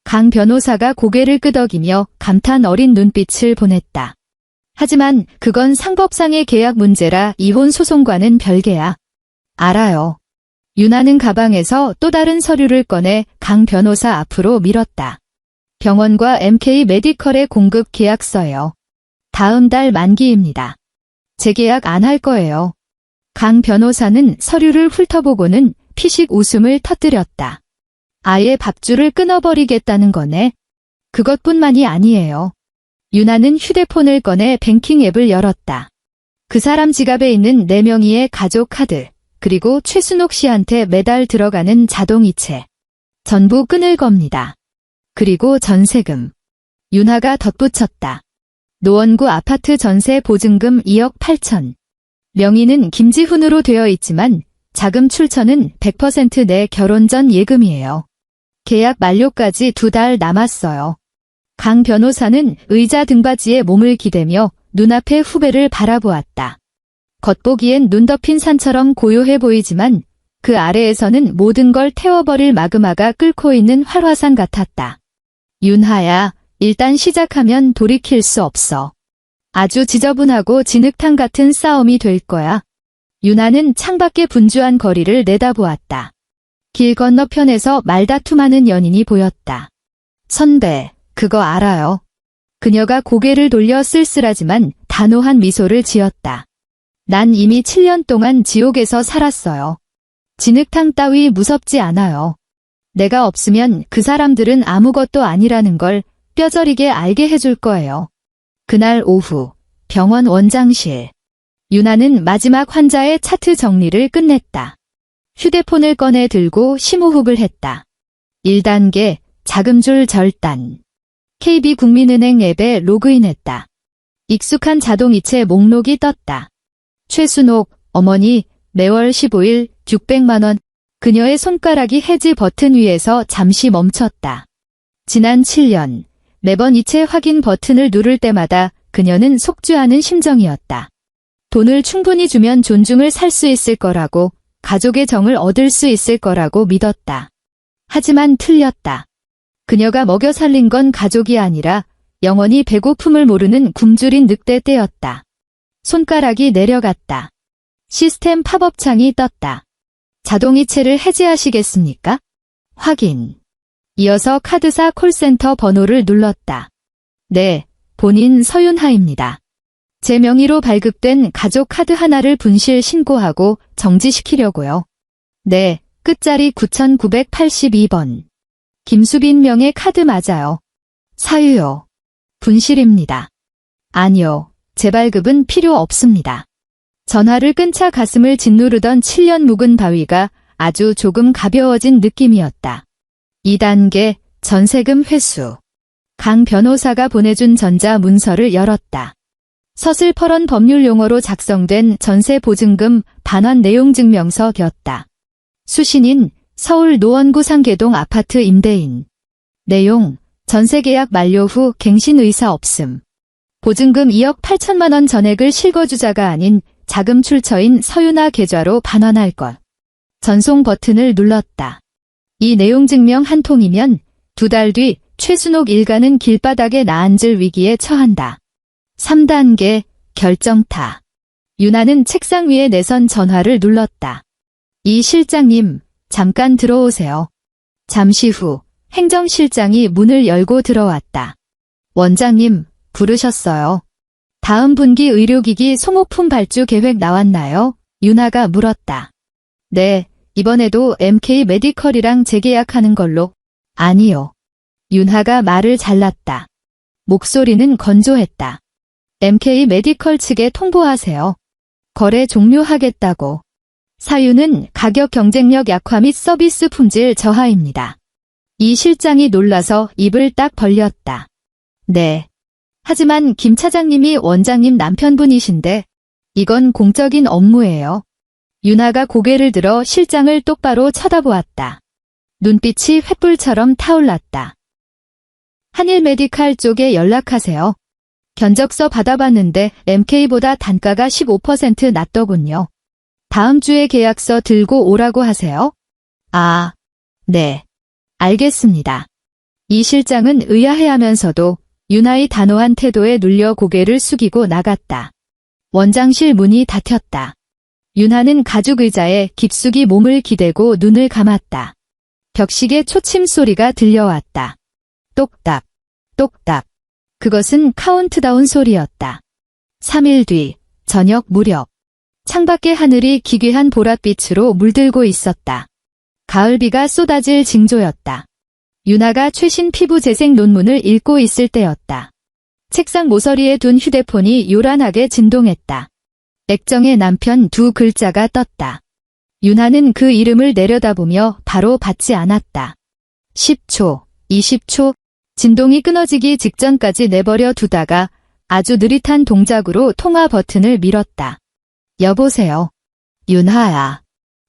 강 변호사가 고개를 끄덕이며 감탄 어린 눈빛을 보냈다. 하지만 그건 상법상의 계약 문제라 이혼 소송과는 별개야. 알아요. 윤하는 가방에서 또 다른 서류를 꺼내 강 변호사 앞으로 밀었다. 병원과 MK 메디컬의 공급 계약서예요. 다음 달 만기입니다. 재계약 안 할 거예요. 강 변호사는 서류를 훑어보고는 피식 웃음을 터뜨렸다. 아예 밥줄을 끊어버리겠다는 거네. 그것뿐만이 아니에요. 윤하는 휴대폰을 꺼내 뱅킹 앱을 열었다. 그 사람 지갑에 있는 4명이의 가족 카드, 그리고 최순옥 씨한테 매달 들어가는 자동이체. 전부 끊을 겁니다. 그리고 전세금. 윤하가 덧붙였다. 노원구 아파트 전세 보증금 2억 8천. 명의는 김지훈으로 되어 있지만 자금 출처는 100% 내 결혼 전 예금이에요. 계약 만료까지 2달 남았어요. 강 변호사는 의자 등받이에 몸을 기대며 눈앞의 후배를 바라보았다. 겉보기엔 눈 덮인 산처럼 고요해 보이지만 그 아래에서는 모든 걸 태워버릴 마그마가 끓고 있는 활화산 같았다. 윤하야, 일단 시작하면 돌이킬 수 없어. 아주 지저분하고 진흙탕 같은 싸움이 될 거야. 윤하는 창밖에 분주한 거리를 내다보았다. 길 건너편에서 말다툼하는 연인이 보였다. 선배, 그거 알아요. 그녀가 고개를 돌려 쓸쓸하지만 단호한 미소를 지었다. 난 이미 7년 동안 지옥에서 살았어요. 진흙탕 따위 무섭지 않아요. 내가 없으면 그 사람들은 아무것도 아니라는 걸 뼈저리게 알게 해줄 거예요. 그날 오후, 병원 원장실. 윤하는 마지막 환자의 차트 정리를 끝냈다. 휴대폰을 꺼내 들고 심호흡을 했다. 1단계, 자금줄 절단. KB국민은행 앱에 로그인했다. 익숙한 자동이체 목록이 떴다. 최순옥, 어머니, 매월 15일 600만 원. 그녀의 손가락이 해지 버튼 위에서 잠시 멈췄다. 지난 7년, 매번 이체 확인 버튼을 누를 때마다 그녀는 속죄하는 심정이었다. 돈을 충분히 주면 존중을 살 수 있을 거라고, 가족의 정을 얻을 수 있을 거라고 믿었다. 하지만 틀렸다. 그녀가 먹여 살린 건 가족이 아니라 영원히 배고픔을 모르는 굶주린 늑대떼였다. 손가락이 내려갔다. 시스템 팝업 창이 떴다. 자동이체를 해지하시겠습니까? 확인. 이어서 카드사 콜센터 번호를 눌렀다. 네, 본인 서윤하입니다. 제 명의로 발급된 가족 카드 하나를 분실 신고하고 정지시키려고요. 네, 끝자리 9982번. 김수빈 명의 카드 맞아요. 사유요. 분실입니다. 아니요, 재발급은 필요 없습니다. 전화를 끈 차 가슴을 짓누르던 7년 묵은 바위가 아주 조금 가벼워진 느낌이었다. 2단계, 전세금 회수. 강 변호사가 보내준 전자문서를 열었다. 서슬퍼런 법률 용어로 작성된 전세보증금 반환 내용증명서였다. 수신인, 서울 노원구 상계동 아파트 임대인. 내용, 전세계약 만료 후 갱신 의사 없음. 보증금 2억 8천만 원 전액을 실거주자가 아닌 자금 출처인 서윤아 계좌로 반환할 것. 전송 버튼을 눌렀다. 이 내용 증명 한 통이면 2달 뒤 최순옥 일가는 길바닥에 나앉을 위기에 처한다. 3단계, 결정타. 윤하는 책상 위에 내선 전화를 눌렀다. 이 실장님, 잠깐 들어오세요. 잠시 후 행정실장이 문을 열고 들어왔다. 원장님, 부르셨어요. 다음 분기 의료기기 소모품 발주 계획 나왔나요? 윤하가 물었다. 네, 이번에도 MK 메디컬이랑 재계약하는 걸로. 아니요. 윤하가 말을 잘랐다. 목소리는 건조했다. MK 메디컬 측에 통보하세요. 거래 종료하겠다고. 사유는 가격 경쟁력 약화 및 서비스 품질 저하입니다. 이 실장이 놀라서 입을 딱 벌렸다. 네. 하지만 김 차장님이 원장님 남편분이신데 이건 공적인 업무예요. 윤하가 고개를 들어 실장을 똑바로 쳐다보았다. 눈빛이 횃불처럼 타올랐다. 한일 메디칼 쪽에 연락하세요. 견적서 받아봤는데 MK보다 단가가 15% 낮더군요. 다음 주에 계약서 들고 오라고 하세요. 아, 네. 알겠습니다. 이 실장은 의아해하면서도 윤하의 단호한 태도에 눌려 고개를 숙이고 나갔다. 원장실 문이 닫혔다. 윤하는 가죽 의자에 깊숙이 몸을 기대고 눈을 감았다. 벽시계 초침 소리가 들려왔다. 똑딱, 똑딱. 그것은 카운트다운 소리였다. 3일 뒤, 저녁 무렵. 창밖의 하늘이 기괴한 보랏빛으로 물들고 있었다. 가을비가 쏟아질 징조였다. 윤하가 최신 피부 재생 논문을 읽고 있을 때였다. 책상 모서리에 둔 휴대폰이 요란하게 진동했다. 액정의 남편 2 글자가 떴다. 윤하는 그 이름을 내려다보며 바로 받지 않았다. 10초, 20초, 진동이 끊어지기 직전까지 내버려 두다가 아주 느릿한 동작으로 통화 버튼을 밀었다. 여보세요. 윤하야.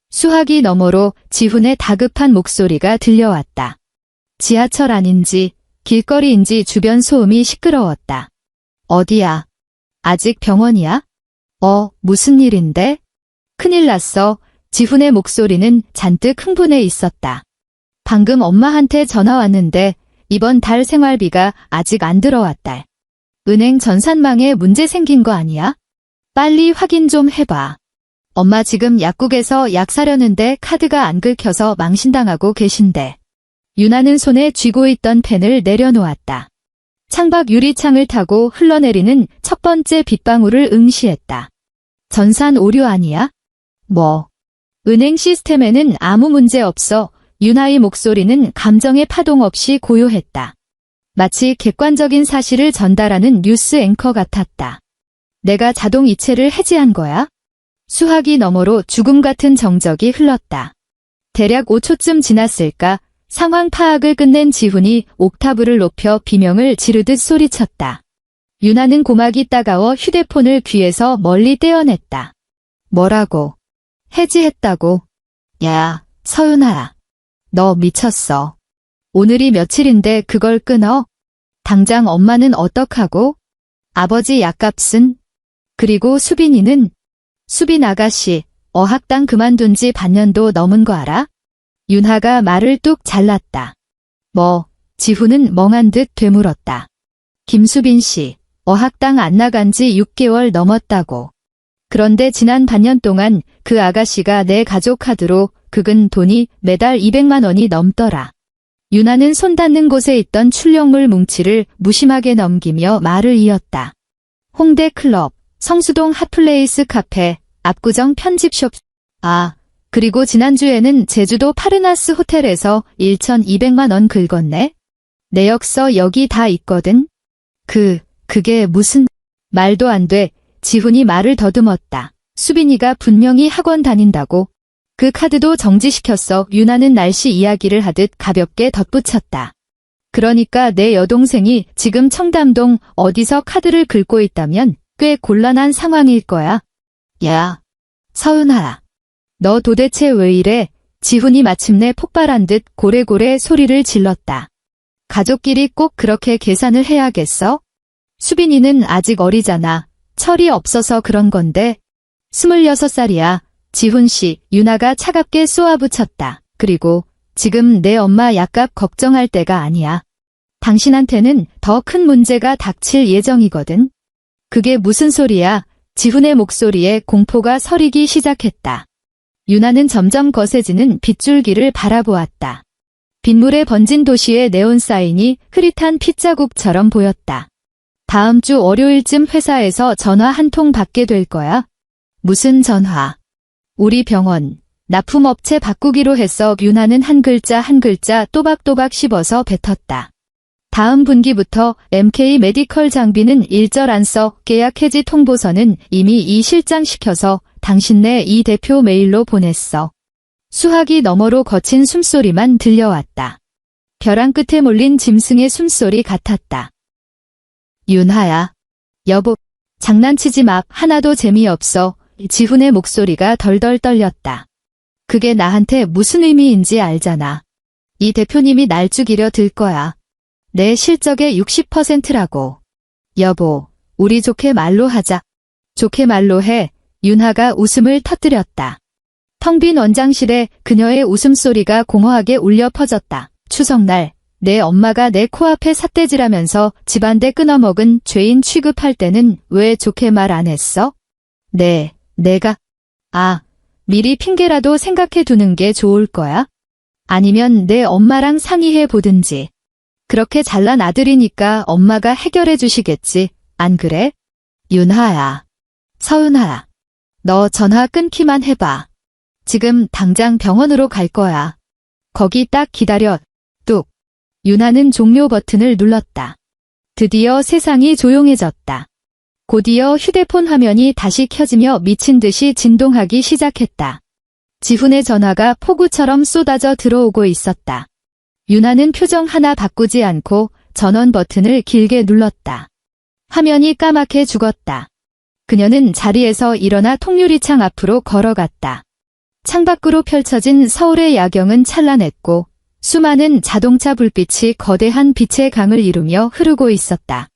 수화기 너머로 지훈의 다급한 목소리가 들려왔다. 지하철 안인지 길거리인지 주변 소음이 시끄러웠다. 어디야? 아직 병원이야? 무슨 일인데? 큰일 났어. 지훈의 목소리는 잔뜩 흥분해 있었다. 방금 엄마한테 전화 왔는데 이번 달 생활비가 아직 안 들어왔다. 은행 전산망에 문제 생긴 거 아니야? 빨리 확인 좀 해봐. 엄마 지금 약국에서 약 사려는데 카드가 안 긁혀서 망신당하고 계신데. 윤하는 손에 쥐고 있던 펜을 내려놓았다. 창밖 유리창을 타고 흘러내리는 첫 번째 빗방울을 응시했다. 전산 오류 아니야? 뭐? 은행 시스템에는 아무 문제 없어. 윤하의 목소리는 감정의 파동 없이 고요했다. 마치 객관적인 사실을 전달하는 뉴스 앵커 같았다. 내가 자동 이체를 해지한 거야? 수화기 너머로 죽음 같은 정적이 흘렀다. 대략 5초쯤 지났을까? 상황 파악을 끝낸 지훈이 옥타브를 높여 비명을 지르듯 소리쳤다. 윤하는 고막이 따가워 휴대폰을 귀에서 멀리 떼어냈다. 뭐라고? 해지했다고. 야, 서윤아. 너 미쳤어. 오늘이 며칠인데 그걸 끊어? 당장 엄마는 어떡하고? 아버지 약값은? 그리고 수빈이는? 수빈 아가씨, 어학당 그만둔 지 반년도 넘은 거 알아? 윤하가 말을 뚝 잘랐다. 지훈은 멍한 듯 되물었다. 김수빈 씨, 어학당 안 나간 지 6개월 넘었다고. 그런데 지난 반년 동안 그 아가씨가 내 가족 카드로 긁은 돈이 매달 200만 원이 넘더라. 윤하는 손 닿는 곳에 있던 출력물 뭉치를 무심하게 넘기며 말을 이었다. 홍대 클럽, 성수동 핫플레이스 카페, 압구정 편집숍. 그리고 지난주에는 제주도 파르나스 호텔에서 1,200만 원 긁었네. 내역서 여기 다 있거든. 그게 무슨... 말도 안 돼. 지훈이 말을 더듬었다. 수빈이가 분명히 학원 다닌다고. 그 카드도 정지시켰어. 윤하는 날씨 이야기를 하듯 가볍게 덧붙였다. 그러니까 내 여동생이 지금 청담동 어디서 카드를 긁고 있다면 꽤 곤란한 상황일 거야. 야, 서윤아. 너 도대체 왜 이래? 지훈이 마침내 폭발한 듯 고래고래 소리를 질렀다. 가족끼리 꼭 그렇게 계산을 해야겠어? 수빈이는 아직 어리잖아. 철이 없어서 그런 건데. 26살이야. 지훈 씨, 윤하가 차갑게 쏘아붙였다. 그리고 지금 내 엄마 약값 걱정할 때가 아니야. 당신한테는 더 큰 문제가 닥칠 예정이거든. 그게 무슨 소리야? 지훈의 목소리에 공포가 서리기 시작했다. 윤하는 점점 거세지는 빗줄기를 바라보았다. 빗물에 번진 도시의 네온 사인이 흐릿한 핏자국처럼 보였다. 다음 주 월요일쯤 회사에서 전화 한 통 받게 될 거야. 무슨 전화? 우리 병원, 납품업체 바꾸기로 해서. 윤하는 한 글자 한 글자 또박또박 씹어서 뱉었다. 다음 분기부터 MK 메디컬 장비는 일절 안 써. 계약 해지 통보서는 이미 이 실장 시켜서 당신네 이 대표 메일로 보냈어. 수화기 너머로 거친 숨소리만 들려왔다. 벼랑 끝에 몰린 짐승의 숨소리 같았다. 윤하야. 여보, 장난치지 마. 하나도 재미없어. 지훈의 목소리가 덜덜 떨렸다. 그게 나한테 무슨 의미인지 알잖아. 이 대표님이 날 죽이려 들 거야. 내 실적의 60%라고. 여보, 우리 좋게 말로 하자. 좋게 말로 해. 윤하가 웃음을 터뜨렸다. 텅 빈 원장실에 그녀의 웃음소리가 공허하게 울려 퍼졌다. 추석날 내 엄마가 내 코앞에 삿대질하면서 집안대 끊어먹은 죄인 취급할 때는 왜 좋게 말 안 했어? 내가... 미리 핑계라도 생각해 두는 게 좋을 거야? 아니면 내 엄마랑 상의해 보든지. 그렇게 잘난 아들이니까 엄마가 해결해 주시겠지. 안 그래? 윤하야. 서윤아. 너 전화 끊기만 해봐. 지금 당장 병원으로 갈 거야. 거기 딱 기다려. 뚝. 윤하는 종료 버튼을 눌렀다. 드디어 세상이 조용해졌다. 곧이어 휴대폰 화면이 다시 켜지며 미친 듯이 진동하기 시작했다. 지훈의 전화가 폭우처럼 쏟아져 들어오고 있었다. 윤하는 표정 하나 바꾸지 않고 전원 버튼을 길게 눌렀다. 화면이 까맣게 죽었다. 그녀는 자리에서 일어나 통유리창 앞으로 걸어갔다. 창밖으로 펼쳐진 서울의 야경은 찬란했고 수많은 자동차 불빛이 거대한 빛의 강을 이루며 흐르고 있었다.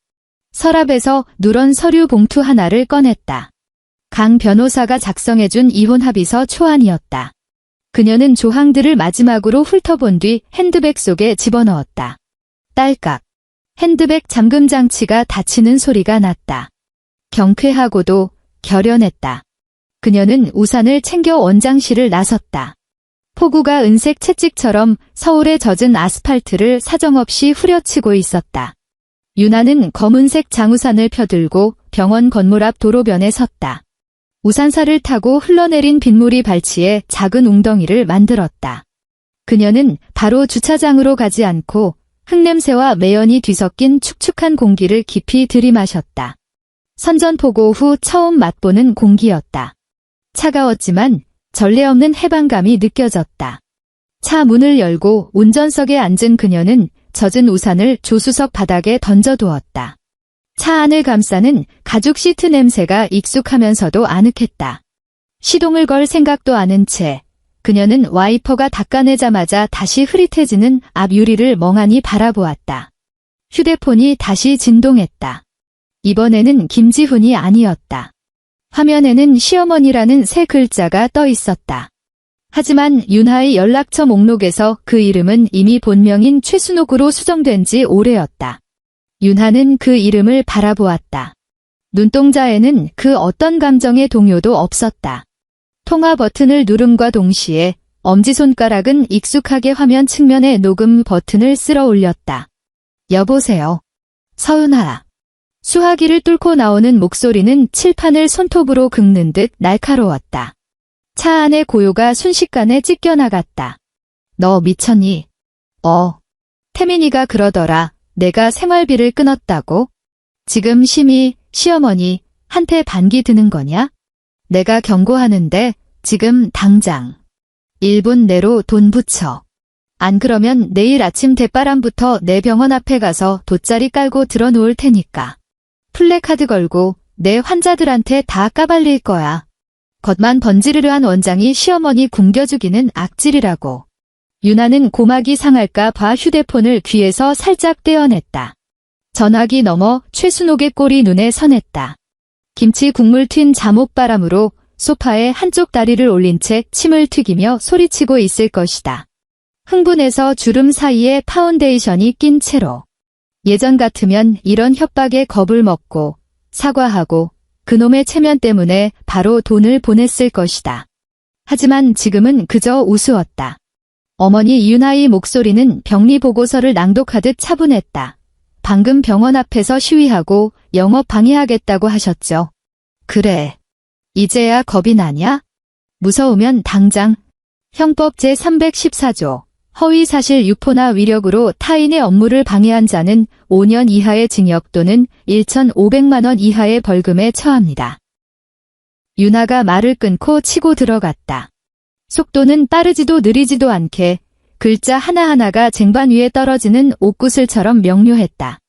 서랍에서 누런 서류 봉투 하나를 꺼냈다. 강 변호사가 작성해준 이혼 합의서 초안이었다. 그녀는 조항들을 마지막으로 훑어본 뒤 핸드백 속에 집어넣었다. 딸깍. 핸드백 잠금 장치가 닫히는 소리가 났다. 경쾌하고도 결연했다. 그녀는 우산을 챙겨 원장실을 나섰다. 폭우가 은색 채찍처럼 서울의 젖은 아스팔트를 사정없이 후려치고 있었다. 유나는 검은색 장우산을 펴들고 병원 건물 앞 도로변에 섰다. 우산살을 타고 흘러내린 빗물이 발치에 작은 웅덩이를 만들었다. 그녀는 바로 주차장으로 가지 않고 흙냄새와 매연이 뒤섞인 축축한 공기를 깊이 들이마셨다. 선전포고 후 처음 맛보는 공기였다. 차가웠지만 전례 없는 해방감이 느껴졌다. 차 문을 열고 운전석에 앉은 그녀는 젖은 우산을 조수석 바닥에 던져두었다. 차 안을 감싸는 가죽 시트 냄새가 익숙하면서도 아늑했다. 시동을 걸 생각도 않은 채 그녀는 와이퍼가 닦아내자마자 다시 흐릿해지는 앞 유리를 멍하니 바라보았다. 휴대폰이 다시 진동했다. 이번에는 김지훈이 아니었다. 화면에는 시어머니라는 세 글자가 떠 있었다. 하지만 윤하의 연락처 목록에서 그 이름은 이미 본명인 최순옥으로 수정된 지 오래였다. 윤하는 그 이름을 바라보았다. 눈동자에는 그 어떤 감정의 동요도 없었다. 통화 버튼을 누름과 동시에 엄지손가락은 익숙하게 화면 측면의 녹음 버튼을 쓸어 올렸다. 여보세요. 서은아. 수화기를 뚫고 나오는 목소리는 칠판을 손톱으로 긁는 듯 날카로웠다. 차 안의 고요가 순식간에 찢겨나갔다. 너 미쳤니? 태민이가 그러더라. 내가 생활비를 끊었다고? 지금 심히 시어머니 한테 반기 드는 거냐? 내가 경고하는데 지금 당장 1분 내로 돈 붙여. 안 그러면 내일 아침 대바람부터 내 병원 앞에 가서 돗자리 깔고 들어놓을 테니까. 플래카드 걸고 내 환자들한테 다 까발릴 거야. 겉만 번지르르한 원장이 시어머니 굶겨주기는 악질이라고. 유나는 고막이 상할까 봐 휴대폰을 귀에서 살짝 떼어냈다. 전화기 너머 최순옥의 꼴이 눈에 선했다. 김치 국물 튄 잠옷바람으로 소파에 한쪽 다리를 올린 채 침을 튀기며 소리치고 있을 것이다. 흥분해서 주름 사이에 파운데이션이 낀 채로. 예전 같으면 이런 협박에 겁을 먹고 사과하고 그놈의 체면 때문에 바로 돈을 보냈을 것이다. 하지만 지금은 그저 우스웠다. 어머니 윤하의 목소리는 병리 보고서를 낭독하듯 차분했다. 방금 병원 앞에서 시위하고 영업 방해하겠다고 하셨죠. 그래. 이제야 겁이 나냐? 무서우면 당장 형법 제314조 허위사실 유포나 위력으로 타인의 업무를 방해한 자는 5년 이하의 징역 또는 1,500만 원 이하의 벌금에 처합니다. 유나가 말을 끊고 치고 들어갔다. 속도는 빠르지도 느리지도 않게 글자 하나하나가 쟁반 위에 떨어지는 옥구슬처럼 명료했다.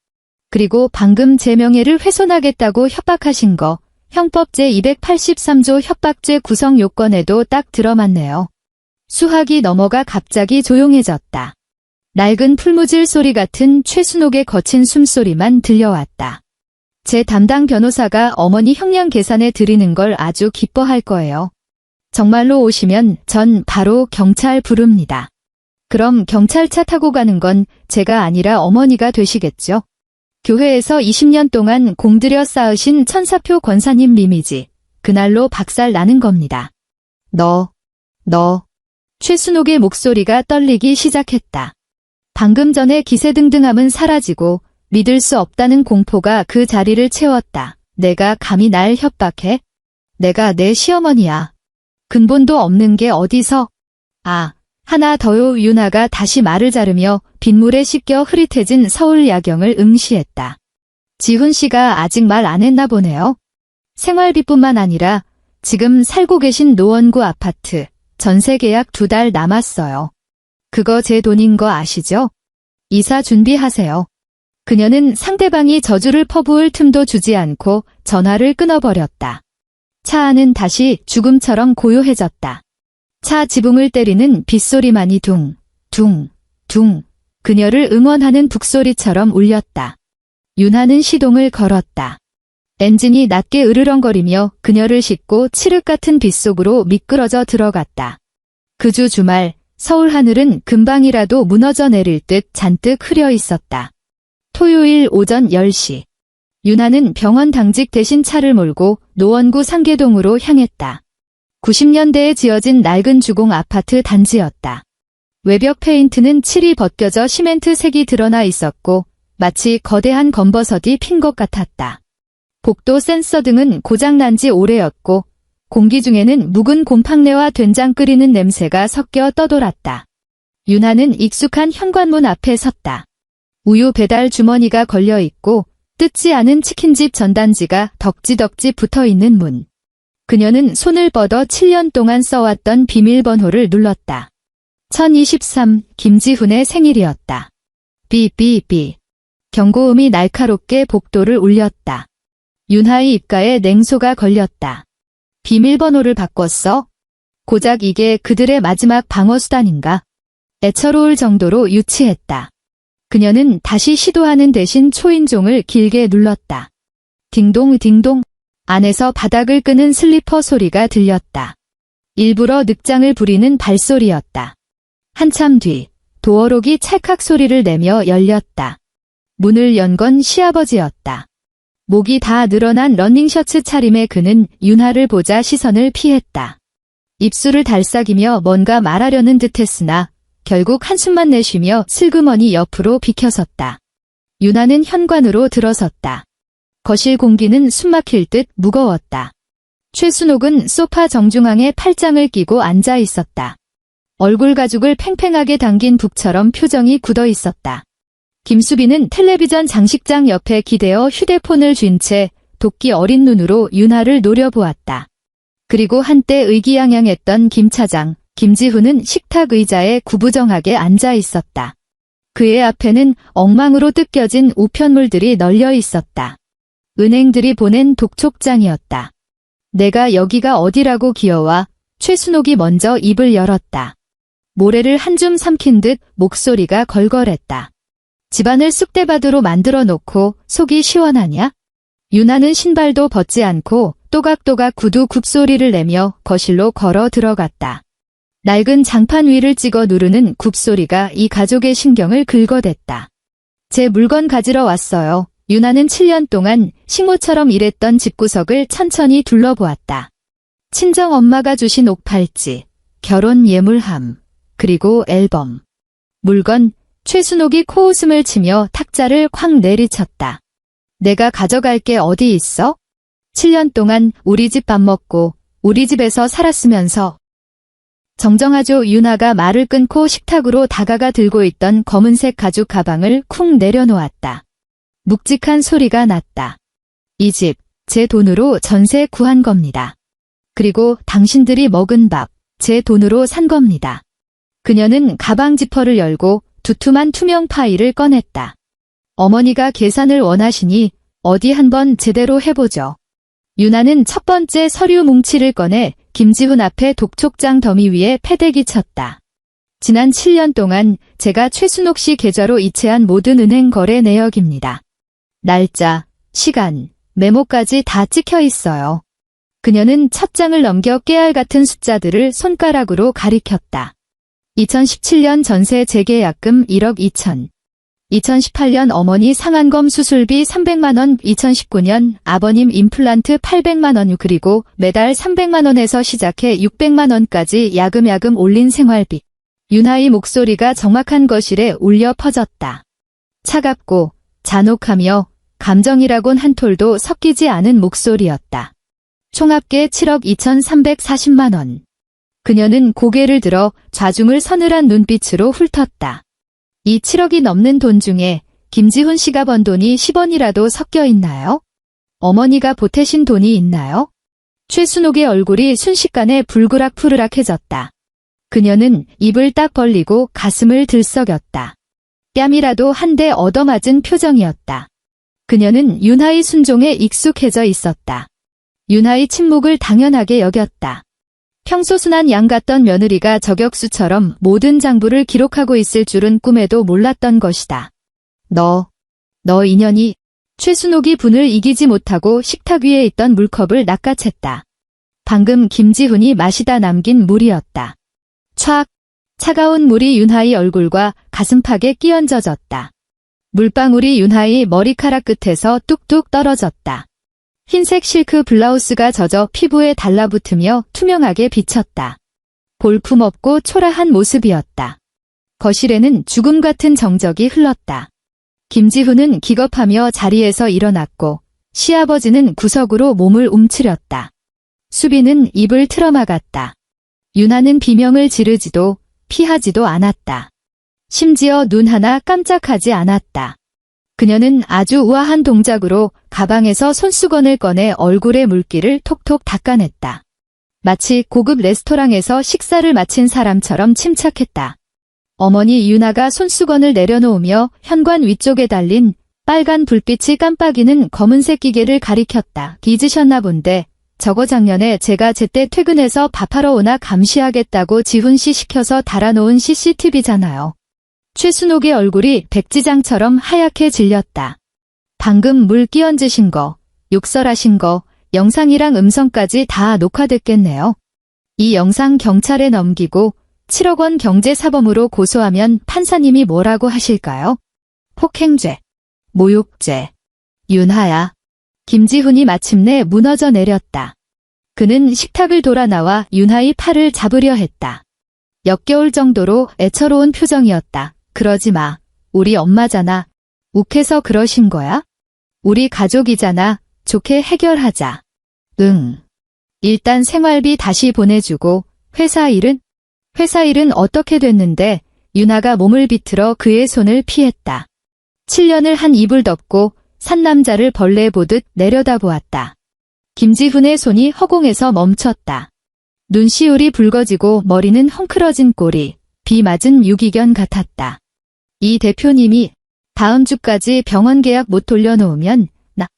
그리고 방금 제 명예를 훼손하겠다고 협박하신 거 형법 제283조 협박죄 구성 요건에도 딱 들어맞네요. 수화기 너머가 갑자기 조용해졌다. 낡은 풀무질 소리 같은 최순옥의 거친 숨소리만 들려왔다. 제 담당 변호사가 어머니 형량 계산해 드리는 걸 아주 기뻐할 거예요. 정말로 오시면 전 바로 경찰 부릅니다. 그럼 경찰차 타고 가는 건 제가 아니라 어머니가 되시겠죠? 교회에서 20년 동안 공들여 쌓으신 천사표 권사님 이미지, 그날로 박살 나는 겁니다. 너. 최순옥의 목소리가 떨리기 시작했다. 방금 전에 기세등등함은 사라지고 믿을 수 없다는 공포가 그 자리를 채웠다. 내가 감히 날 협박해? 내가 내 시어머니야. 근본도 없는 게 어디서? 하나 더요. 유나가 다시 말을 자르며 빗물에 씻겨 흐릿해진 서울 야경을 응시했다. 지훈 씨가 아직 말 안 했나 보네요. 생활비뿐만 아니라 지금 살고 계신 노원구 아파트 전세 계약 2달 남았어요. 그거 제 돈인 거 아시죠? 이사 준비하세요. 그녀는 상대방이 저주를 퍼부을 틈도 주지 않고 전화를 끊어버렸다. 차 안은 다시 죽음처럼 고요해졌다. 차 지붕을 때리는 빗소리만이 둥, 둥, 둥, 그녀를 응원하는 북소리처럼 울렸다. 윤하는 시동을 걸었다. 엔진이 낮게 으르렁거리며 그녀를 싣고 칠흑 같은 빗속으로 미끄러져 들어갔다. 그 주 주말, 서울 하늘은 금방이라도 무너져 내릴 듯 잔뜩 흐려 있었다. 토요일 오전 10시. 윤하는 병원 당직 대신 차를 몰고 노원구 상계동으로 향했다. 90년대에 지어진 낡은 주공 아파트 단지였다. 외벽 페인트는 칠이 벗겨져 시멘트 색이 드러나 있었고 마치 거대한 검버섯이 핀 것 같았다. 복도 센서 등은 고장난 지 오래였고 공기 중에는 묵은 곰팡내와 된장 끓이는 냄새가 섞여 떠돌았다. 윤하는 익숙한 현관문 앞에 섰다. 우유 배달 주머니가 걸려 있고 뜯지 않은 치킨집 전단지가 덕지덕지 붙어있는 문. 그녀는 손을 뻗어 7년 동안 써왔던 비밀번호를 눌렀다. 1023 김지훈의 생일이었다. 삐삐삐. 경고음이 날카롭게 복도를 울렸다. 윤하의 입가에 냉소가 걸렸다. 비밀번호를 바꿨어? 고작 이게 그들의 마지막 방어수단인가? 애처로울 정도로 유치했다. 그녀는 다시 시도하는 대신 초인종을 길게 눌렀다. 딩동 딩동. 안에서 바닥을 끄는 슬리퍼 소리가 들렸다. 일부러 늑장을 부리는 발소리였다. 한참 뒤 도어록이 찰칵 소리를 내며 열렸다. 문을 연 건 시아버지였다. 목이 다 늘어난 러닝셔츠 차림의 그는 윤하를 보자 시선을 피했다. 입술을 달싹이며 뭔가 말하려는 듯했으나 결국 한숨만 내쉬며 슬그머니 옆으로 비켜섰다. 윤하는 현관으로 들어섰다. 거실 공기는 숨막힐 듯 무거웠다. 최순옥은 소파 정중앙에 팔짱을 끼고 앉아 있었다. 얼굴 가죽을 팽팽하게 당긴 북처럼 표정이 굳어 있었다. 김수빈은 텔레비전 장식장 옆에 기대어 휴대폰을 쥔 채 도끼 어린 눈으로 윤하를 노려보았다. 그리고 한때 의기양양했던 김 차장, 김지훈은 식탁 의자에 구부정하게 앉아 있었다. 그의 앞에는 엉망으로 뜯겨진 우편물들이 널려 있었다. 은행들이 보낸 독촉장이었다. 내가 여기가 어디라고 기어와 최순옥이 먼저 입을 열었다. 모래를 한 줌 삼킨 듯 목소리가 걸걸했다. 집안을 쑥대밭으로 만들어 놓고 속이 시원하냐? 윤하는 신발도 벗지 않고 또각또각 구두 굽소리를 내며 거실로 걸어 들어갔다. 낡은 장판 위를 찍어 누르는 굽소리가 이 가족의 신경을 긁어댔다. 제 물건 가지러 왔어요. 윤하는 7년 동안 식모처럼 일했던 집구석을 천천히 둘러보았다. 친정 엄마가 주신 옥팔찌, 결혼 예물함, 그리고 앨범. 물건, 최순옥이 코웃음을 치며 탁자를 콱 내리쳤다. 내가 가져갈 게 어디 있어? 7년 동안 우리 집 밥 먹고 우리 집에서 살았으면서. 정정하죠. 윤하가 말을 끊고 식탁으로 다가가 들고 있던 검은색 가죽 가방을 쿵 내려놓았다. 묵직한 소리가 났다. 이 집, 제 돈으로 전세 구한 겁니다. 그리고 당신들이 먹은 밥, 제 돈으로 산 겁니다. 그녀는 가방 지퍼를 열고 두툼한 투명 파일을 꺼냈다. 어머니가 계산을 원하시니 어디 한번 제대로 해보죠. 윤하는 첫 번째 서류 뭉치를 꺼내 김지훈 앞에 독촉장 더미 위에 패대기 쳤다. 지난 7년 동안 제가 최순옥 씨 계좌로 이체한 모든 은행 거래 내역입니다. 날짜, 시간, 메모까지 다 찍혀 있어요. 그녀는 첫 장을 넘겨 깨알 같은 숫자들을 손가락으로 가리켰다. 2017년 전세 재계약금 1억 2천. 2018년 어머니 상안검 수술비 300만 원, 2019년 아버님 임플란트 800만 원, 그리고 매달 300만 원에서 시작해 600만 원까지 야금야금 올린 생활비. 윤하의 목소리가 적막한 거실에 울려 퍼졌다. 차갑고 잔혹하며 감정이라곤 한 톨도 섞이지 않은 목소리였다. 총합계 7억 2,340만 원. 그녀는 고개를 들어 좌중을 서늘한 눈빛으로 훑었다. 이 7억이 넘는 돈 중에 김지훈 씨가 번 돈이 10원이라도 섞여 있나요? 어머니가 보태신 돈이 있나요? 최순옥의 얼굴이 순식간에 불그락푸르락해졌다. 그녀는 입을 딱 벌리고 가슴을 들썩였다. 뺨이라도 한 대 얻어맞은 표정이었다. 그녀는 윤하의 순종에 익숙해져 있었다. 윤하의 침묵을 당연하게 여겼다. 평소 순한 양 같던 며느리가 저격수처럼 모든 장부를 기록하고 있을 줄은 꿈에도 몰랐던 것이다. 너 인연이. 최순옥이 분을 이기지 못하고 식탁 위에 있던 물컵을 낚아챘다. 방금 김지훈이 마시다 남긴 물이었다. 촥! 차가운 물이 윤하의 얼굴과 가슴팍에 끼얹어졌다. 물방울이 윤하의 머리카락 끝에서 뚝뚝 떨어졌다. 흰색 실크 블라우스가 젖어 피부에 달라붙으며 투명하게 비쳤다. 볼품없고 초라한 모습이었다. 거실에는 죽음 같은 정적이 흘렀다. 김지훈은 기겁하며 자리에서 일어났고 시아버지는 구석으로 몸을 움츠렸다. 수빈은 입을 틀어막았다. 윤하는 비명을 지르지도 피하지도 않았다. 심지어 눈 하나 깜짝하지 않았다. 그녀는 아주 우아한 동작으로 가방에서 손수건을 꺼내 얼굴의 물기를 톡톡 닦아냈다. 마치 고급 레스토랑에서 식사를 마친 사람처럼 침착했다. 어머니 윤하가 손수건을 내려놓으며 현관 위쪽에 달린 빨간 불빛이 깜빡이는 검은색 기계를 가리켰다. 잊으셨나 본데 저거 작년에 제가 제때 퇴근해서 밥하러 오나 감시하겠다고 지훈 씨 시켜서 달아놓은 CCTV잖아요. 최순옥의 얼굴이 백지장처럼 하얗게 질렸다. 방금 물 끼얹으신 거, 욕설하신 거, 영상이랑 음성까지 다 녹화됐겠네요. 이 영상 경찰에 넘기고 7억 원 경제사범으로 고소하면 판사님이 뭐라고 하실까요? 폭행죄, 모욕죄. 윤하야. 김지훈이 마침내 무너져 내렸다. 그는 식탁을 돌아 나와 윤하의 팔을 잡으려 했다. 역겨울 정도로 애처로운 표정이었다. 그러지 마. 우리 엄마잖아. 욱해서 그러신 거야? 우리 가족이잖아. 좋게 해결하자. 응. 일단 생활비 다시 보내주고 회사 일은? 회사 일은 어떻게 됐는데? 윤하가 몸을 비틀어 그의 손을 피했다. 7년을 한 이불 덮고 산남자를 벌레 보듯 내려다보았다. 김지훈의 손이 허공에서 멈췄다. 눈시울이 붉어지고 머리는 헝클어진 꼴이 비 맞은 유기견 같았다. 이 대표님이 다음 주까지 병원 계약 못 돌려놓으면 나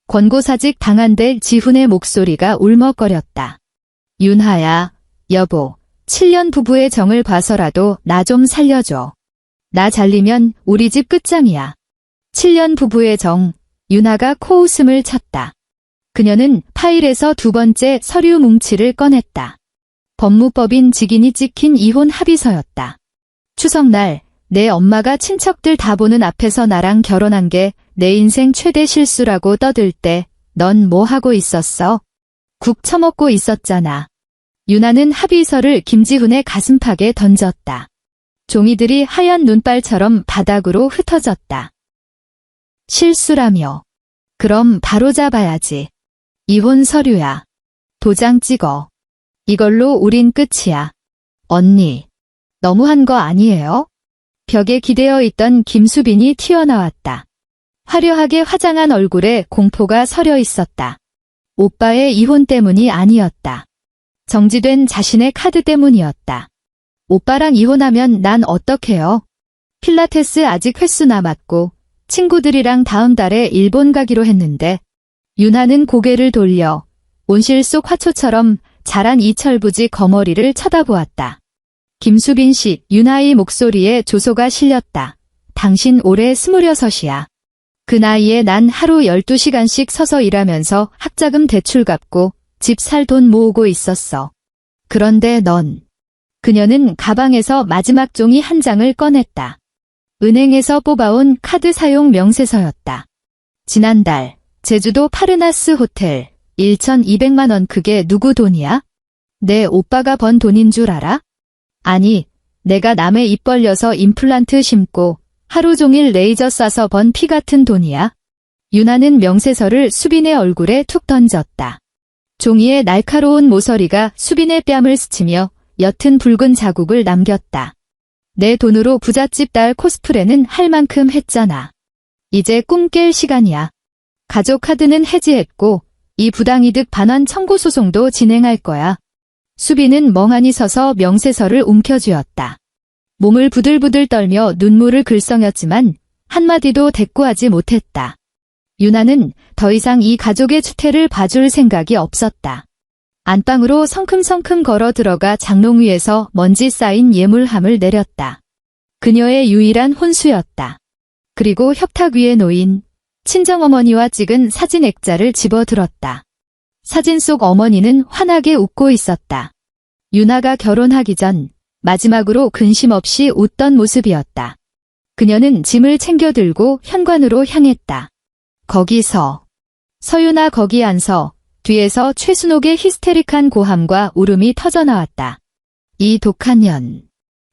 권고사직 당한대. 지훈의 목소리가 울먹거렸다. 윤하야, 여보, 7년 부부의 정을 봐서라도 나 좀 살려줘. 나 잘리면 우리 집 끝장이야. 7년 부부의 정. 윤하가 코웃음을 쳤다. 그녀는 파일에서 두 번째 서류 뭉치를 꺼냈다. 법무법인 직인이 찍힌 이혼 합의서였다. 추석날 내 엄마가 친척들 다 보는 앞에서 나랑 결혼한 게 내 인생 최대 실수라고 떠들 때 넌 뭐 하고 있었어? 국 처먹고 있었잖아. 윤하는 합의서를 김지훈의 가슴팍에 던졌다. 종이들이 하얀 눈발처럼 바닥으로 흩어졌다. 실수라며. 그럼 바로잡아야지. 이혼 서류야. 도장 찍어. 이걸로 우린 끝이야. 언니, 너무한 거 아니에요? 벽에 기대어 있던 김수빈이 튀어나왔다. 화려하게 화장한 얼굴에 공포가 서려 있었다. 오빠의 이혼 때문이 아니었다. 정지된 자신의 카드 때문이었다. 오빠랑 이혼하면 난 어떡해요? 필라테스 아직 횟수 남았고 친구들이랑 다음 달에 일본 가기로 했는데. 윤하는 고개를 돌려 온실 속 화초처럼 자란 이철부지 거머리를 쳐다보았다. 김수빈 씨, 윤하의 목소리에 조소가 실렸다. 당신 올해 26이야. 그 나이에 난 하루 12시간씩 서서 일하면서 학자금 대출 갚고 집 살 돈 모으고 있었어. 그런데 넌. 그녀는 가방에서 마지막 종이 한 장을 꺼냈다. 은행에서 뽑아온 카드 사용 명세서였다. 지난달 제주도 파르나스 호텔 1,200만 원. 그게 누구 돈이야? 내 오빠가 번 돈인 줄 알아? 아니, 내가 남의 입 벌려서 임플란트 심고 하루 종일 레이저 쏴서 번 피 같은 돈이야. 윤하는 명세서를 수빈의 얼굴에 툭 던졌다. 종이의 날카로운 모서리가 수빈의 뺨을 스치며 옅은 붉은 자국을 남겼다. 내 돈으로 부잣집 딸 코스프레는 할 만큼 했잖아. 이제 꿈 깰 시간이야. 가족 카드는 해지했고 이 부당이득 반환 청구 소송도 진행할 거야. 수빈은 멍하니 서서 명세서를 움켜쥐었다. 몸을 부들부들 떨며 눈물을 글썽였지만 한마디도 대꾸하지 못했다. 유나는 더 이상 이 가족의 추태를 봐줄 생각이 없었다. 안방으로 성큼성큼 걸어 들어가 장롱 위에서 먼지 쌓인 예물함을 내렸다. 그녀의 유일한 혼수였다. 그리고 협탁 위에 놓인 친정어머니와 찍은 사진 액자를 집어들었다. 사진 속 어머니는 환하게 웃고 있었다. 유나가 결혼하기 전 마지막으로 근심 없이 웃던 모습이었다. 그녀는 짐을 챙겨 들고 현관으로 향했다. 거기서 서유나 거기 앉서 뒤에서 최순옥의 히스테릭한 고함과 울음이 터져나왔다. 이 독한 년.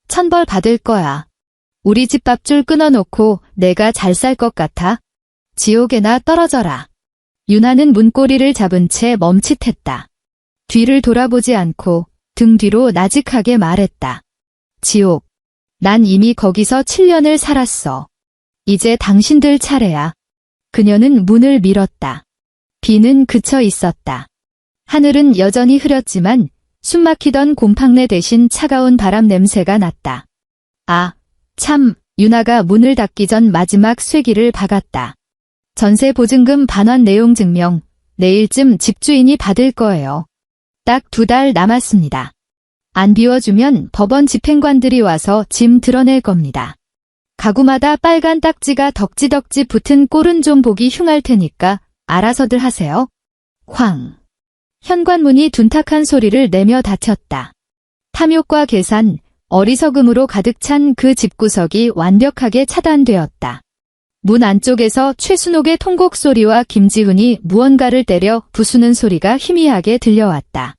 천벌 받을 거야. 우리 집 밥줄 끊어놓고 내가 잘 살 것 같아? 지옥에나 떨어져라. 유나는 문고리를 잡은 채 멈칫했다. 뒤를 돌아보지 않고 등 뒤로 나직하게 말했다. 지옥. 난 이미 거기서 7년을 살았어. 이제 당신들 차례야. 그녀는 문을 밀었다. 비는 그쳐 있었다. 하늘은 여전히 흐렸지만 숨막히던 곰팡내 대신 차가운 바람 냄새가 났다. 아, 참, 유나가 문을 닫기 전 마지막 쐐기를 박았다. 전세 보증금 반환 내용 증명, 내일쯤 집주인이 받을 거예요. 딱 2달 남았습니다. 안 비워주면 법원 집행관들이 와서 짐 드러낼 겁니다. 가구마다 빨간 딱지가 덕지덕지 붙은 꼴은 좀 보기 흉할 테니까 알아서들 하세요. 쾅. 현관문이 둔탁한 소리를 내며 닫혔다. 탐욕과 계산, 어리석음으로 가득 찬 그 집구석이 완벽하게 차단되었다. 문 안쪽에서 최순옥의 통곡 소리와 김지훈이 무언가를 때려 부수는 소리가 희미하게 들려왔다.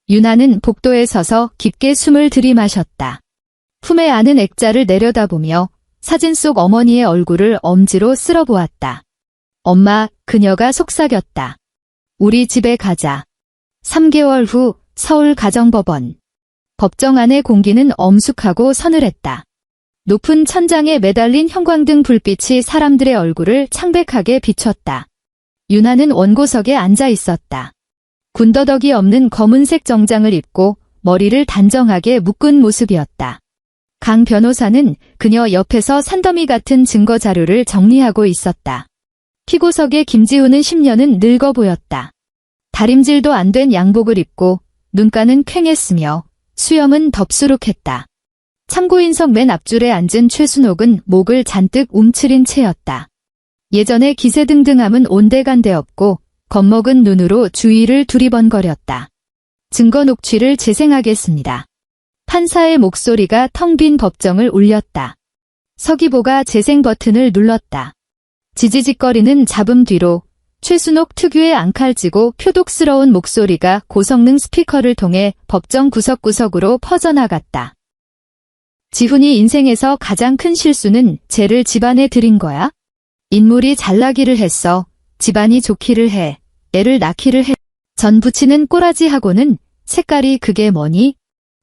유나는 복도에 서서 깊게 숨을 들이마셨다. 품에 안은 액자를 내려다보며 사진 속 어머니의 얼굴을 엄지로 쓸어보았다. 엄마, 그녀가 속삭였다. 우리 집에 가자. 3개월 후 서울 가정법원. 법정 안의 공기는 엄숙하고 서늘했다. 높은 천장에 매달린 형광등 불빛이 사람들의 얼굴을 창백하게 비췄다. 유나는 원고석에 앉아 있었다. 군더더기 없는 검은색 정장을 입고 머리를 단정하게 묶은 모습이었다. 강 변호사는 그녀 옆에서 산더미 같은 증거 자료를 정리하고 있었다. 피고석의 김지훈은 10년은 늙어 보였다. 다림질도 안 된 양복을 입고 눈가는 퀭했으며 수염은 덥수룩했다. 참고인석 맨 앞줄에 앉은 최순옥은 목을 잔뜩 움츠린 채였다. 예전의 기세등등함은 온데간데 없고 겁먹은 눈으로 주위를 두리번거렸다. 증거 녹취를 재생하겠습니다. 판사의 목소리가 텅 빈 법정을 울렸다. 서기보가 재생 버튼을 눌렀다. 지지직거리는 잡음 뒤로 최순옥 특유의 앙칼지고 표독스러운 목소리가 고성능 스피커를 통해 법정 구석구석으로 퍼져나갔다. 지훈이 인생에서 가장 큰 실수는 쟤를 집안에 들인 거야? 인물이 잘나기를 했어. 집안이 좋기를 해. 애를 낳기를 해. 전 부치는 꼬라지하고는 색깔이 그게 뭐니?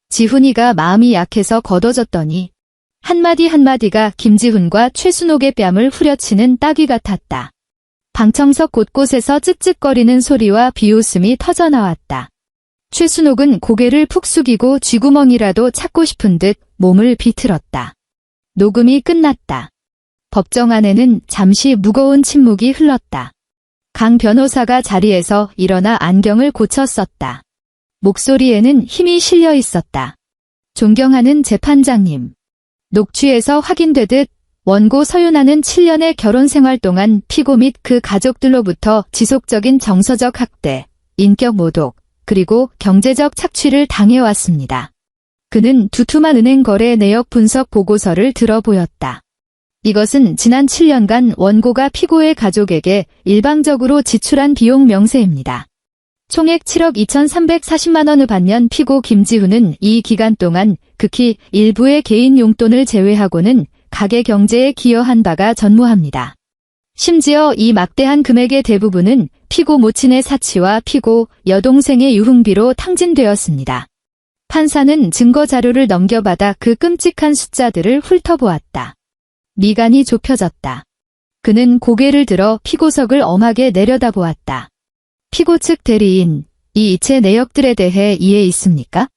지훈이가 마음이 약해서 걷어졌더니 한마디 한마디가 김지훈과 최순옥의 뺨을 후려치는 따귀 같았다. 방청석 곳곳에서 쯧쯧거리는 소리와 비웃음이 터져나왔다. 최순옥은 고개를 푹 숙이고 쥐구멍이라도 찾고 싶은 듯 몸을 비틀었다. 녹음이 끝났다. 법정 안에는 잠시 무거운 침묵이 흘렀다. 강 변호사가 자리에서 일어나 안경을 고쳐 썼다. 목소리에는 힘이 실려 있었다. 존경하는 재판장님. 녹취에서 확인되듯 원고 서윤아는 7년의 결혼 생활 동안 피고 및 그 가족들로부터 지속적인 정서적 학대, 인격 모독, 그리고 경제적 착취를 당해왔습니다. 그는 두툼한 은행 거래 내역 분석 보고서를 들어 보였다. 이것은 지난 7년간 원고가 피고의 가족에게 일방적으로 지출한 비용 명세입니다. 총액 7억 2,340만 원을 받는 피고 김지훈은 이 기간 동안 극히 일부의 개인 용돈을 제외하고는 가계 경제에 기여한 바가 전무합니다. 심지어 이 막대한 금액의 대부분은 피고 모친의 사치와 피고 여동생의 유흥비로 탕진되었습니다. 판사는 증거 자료를 넘겨받아 그 끔찍한 숫자들을 훑어보았다. 미간이 좁혀졌다. 그는 고개를 들어 피고석을 엄하게 내려다보았다. 피고 측 대리인, 이 이체 내역들에 대해 이해 있습니까?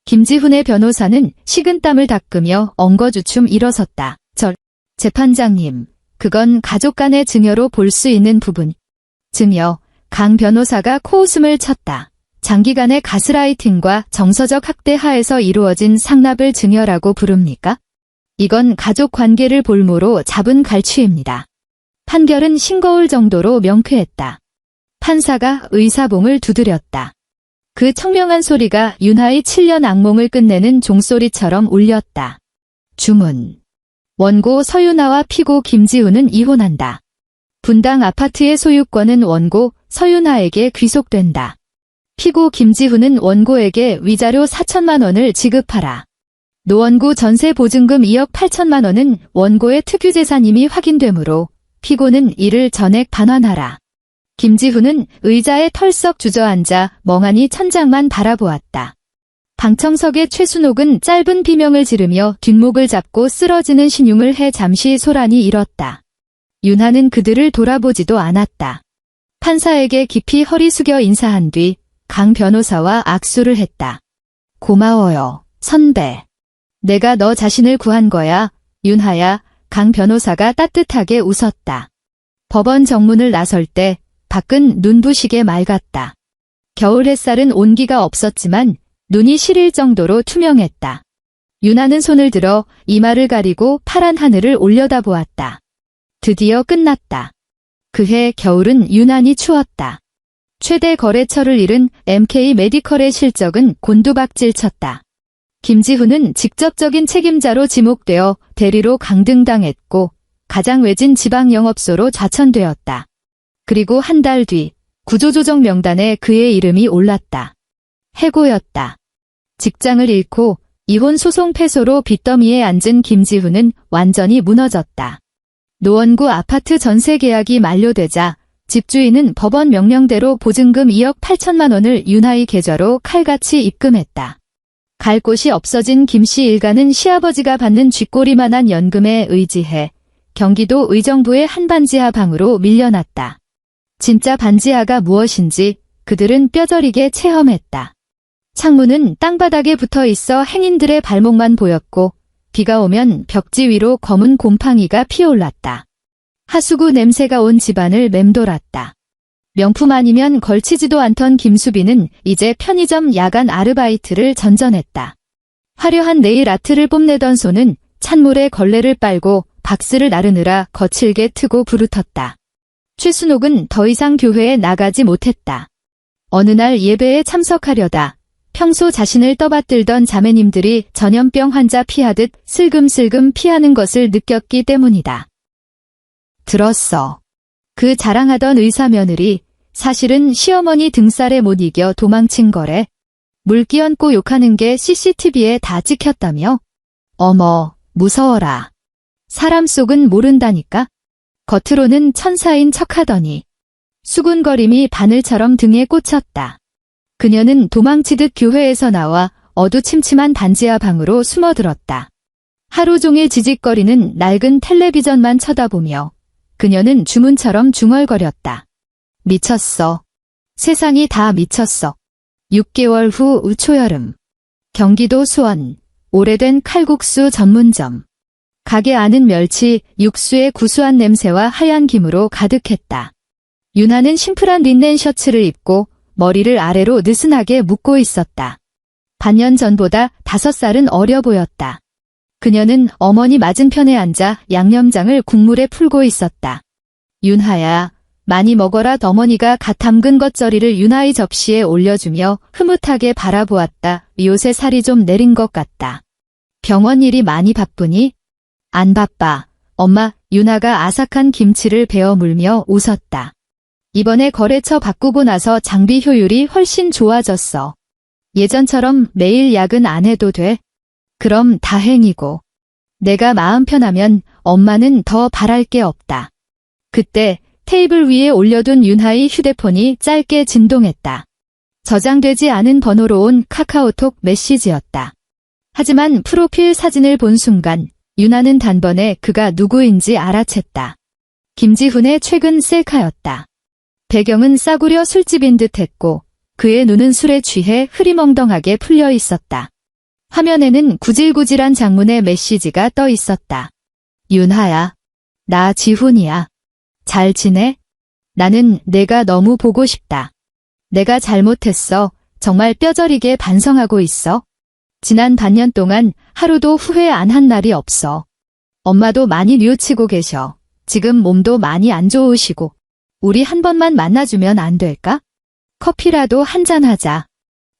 김지훈의 변호사는 식은땀을 닦으며 엉거주춤 일어섰다. 재판장님, 그건 가족 간의 증여로 볼 수 있는 부분. 증여. 강 변호사가 코웃음을 쳤다. 장기간의 가스라이팅과 정서적 학대 하에서 이루어진 상납을 증여라고 부릅니까? 이건 가족 관계를 볼모로 잡은 갈취입니다. 판결은 싱거울 정도로 명쾌했다. 판사가 의사봉을 두드렸다. 그 청명한 소리가 윤하의 7년 악몽을 끝내는 종소리처럼 울렸다. 주문. 원고 서윤아와 피고 김지훈은 이혼한다. 분당 아파트의 소유권은 원고 서윤아에게 귀속된다. 피고 김지훈은 원고에게 위자료 4천만 원을 지급하라. 노원구 전세 보증금 2억 8천만 원은 원고의 특유재산임이 확인되므로 피고는 이를 전액 반환하라. 김지훈은 의자에 털썩 주저앉아 멍하니 천장만 바라보았다. 방청석의 최순옥은 짧은 비명을 지르며 뒷목을 잡고 쓰러지는 신용을 해 잠시 소란이 일었다. 윤하는 그들을 돌아보지도 않았다. 판사에게 깊이 허리 숙여 인사한 뒤 강 변호사와 악수를 했다. 고마워요, 선배. 내가 너 자신을 구한 거야, 윤하야. 강 변호사가 따뜻하게 웃었다. 법원 정문을 나설 때 밖은 눈부시게 맑았다. 겨울 햇살은 온기가 없었지만 눈이 시릴 정도로 투명했다. 윤하는 손을 들어 이마를 가리고 파란 하늘을 올려다보았다. 드디어 끝났다. 그해 겨울은 유난히 추웠다. 최대 거래처를 잃은 MK 메디컬의 실적은 곤두박질쳤다. 김지훈은 직접적인 책임자로 지목되어 대리로 강등당했고 가장 외진 지방 영업소로 좌천되었다. 그리고 한 달 뒤 구조조정 명단에 그의 이름이 올랐다. 해고였다. 직장을 잃고 이혼 소송 패소로 빚더미에 앉은 김지훈은 완전히 무너졌다. 노원구 아파트 전세 계약이 만료되자 집주인은 법원 명령대로 보증금 2억 8천만 원을 윤하의 계좌로 칼같이 입금했다. 갈 곳이 없어진 김씨 일가는 시아버지가 받는 쥐꼬리만한 연금에 의지해 경기도 의정부의 한 반지하 방으로 밀려났다. 진짜 반지하가 무엇인지 그들은 뼈저리게 체험했다. 창문은 땅바닥에 붙어 있어 행인들의 발목만 보였고 비가 오면 벽지 위로 검은 곰팡이가 피어올랐다. 하수구 냄새가 온 집안을 맴돌았다. 명품 아니면 걸치지도 않던 김수빈은 이제 편의점 야간 아르바이트를 전전했다. 화려한 네일 아트를 뽐내던 손은 찬물에 걸레를 빨고 박스를 나르느라 거칠게 트고 부르텄다. 최순옥은 더 이상 교회에 나가지 못했다. 어느 날 예배에 참석하려다 평소 자신을 떠받들던 자매님들이 전염병 환자 피하듯 슬금슬금 피하는 것을 느꼈기 때문이다. 들었어. 그 자랑하던 의사 며느리 사실은 시어머니 등살에 못 이겨 도망친 거래. 물 끼얹고 욕하는 게 CCTV에 다 찍혔다며? 어머, 무서워라. 사람 속은 모른다니까? 겉으로는 천사인 척하더니 수군거림이 바늘처럼 등에 꽂혔다. 그녀는 도망치듯 교회에서 나와 어두침침한 반지하 방으로 숨어들었다. 하루 종일 지직거리는 낡은 텔레비전만 쳐다보며 그녀는 주문처럼 중얼거렸다. 미쳤어. 세상이 다 미쳤어. 6개월 후 초여름. 경기도 수원. 오래된 칼국수 전문점. 가게 안은 멸치, 육수의 구수한 냄새와 하얀 김으로 가득했다. 윤하는 심플한 린넨 셔츠를 입고 머리를 아래로 느슨하게 묶고 있었다. 반년 전보다 5살은 어려 보였다. 그녀는 어머니 맞은편에 앉아 양념장을 국물에 풀고 있었다. 윤하야, 많이 먹어라. 어머니가 갓 담근 겉절이를 윤하의 접시에 올려주며 흐뭇하게 바라보았다. 요새 살이 좀 내린 것 같다. 병원 일이 많이 바쁘니? 안 바빠. 엄마. 윤하가 아삭한 김치를 베어 물며 웃었다. 이번에 거래처 바꾸고 나서 장비 효율이 훨씬 좋아졌어. 예전처럼 매일 야근 안 해도 돼? 그럼 다행이고. 내가 마음 편하면 엄마는 더 바랄 게 없다. 그때 테이블 위에 올려둔 윤하의 휴대폰이 짧게 진동했다. 저장되지 않은 번호로 온 카카오톡 메시지였다. 하지만 프로필 사진을 본 순간 윤하는 단번에 그가 누구인지 알아챘다. 김지훈의 최근 셀카였다. 배경은 싸구려 술집인 듯 했고 그의 눈은 술에 취해 흐리멍덩하게 풀려 있었다. 화면에는 구질구질한 장문의 메시지가 떠 있었다. 윤하야. 나 지훈이야. 잘 지내? 나는 내가 너무 보고 싶다. 내가 잘못했어. 정말 뼈저리게 반성하고 있어. 지난 반년 동안 하루도 후회 안 한 날이 없어. 엄마도 많이 뉘우치고 계셔. 지금 몸도 많이 안 좋으시고. 우리 한 번만 만나주면 안 될까? 커피라도 한잔 하자.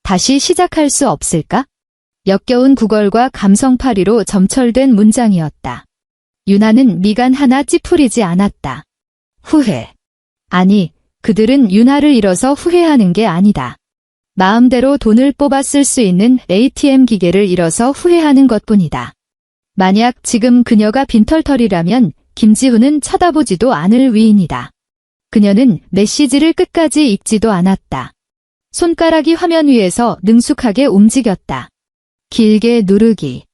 다시 시작할 수 없을까? 역겨운 구걸과 감성파리로 점철된 문장이었다. 윤하는 미간 하나 찌푸리지 않았다. 후회. 아니, 그들은 윤하를 잃어서 후회하는 게 아니다. 마음대로 돈을 뽑아 쓸 수 있는 ATM 기계를 잃어서 후회하는 것뿐이다. 만약 지금 그녀가 빈털털이라면 김지훈은 쳐다보지도 않을 위인이다. 그녀는 메시지를 끝까지 읽지도 않았다. 손가락이 화면 위에서 능숙하게 움직였다. 길게 누르기,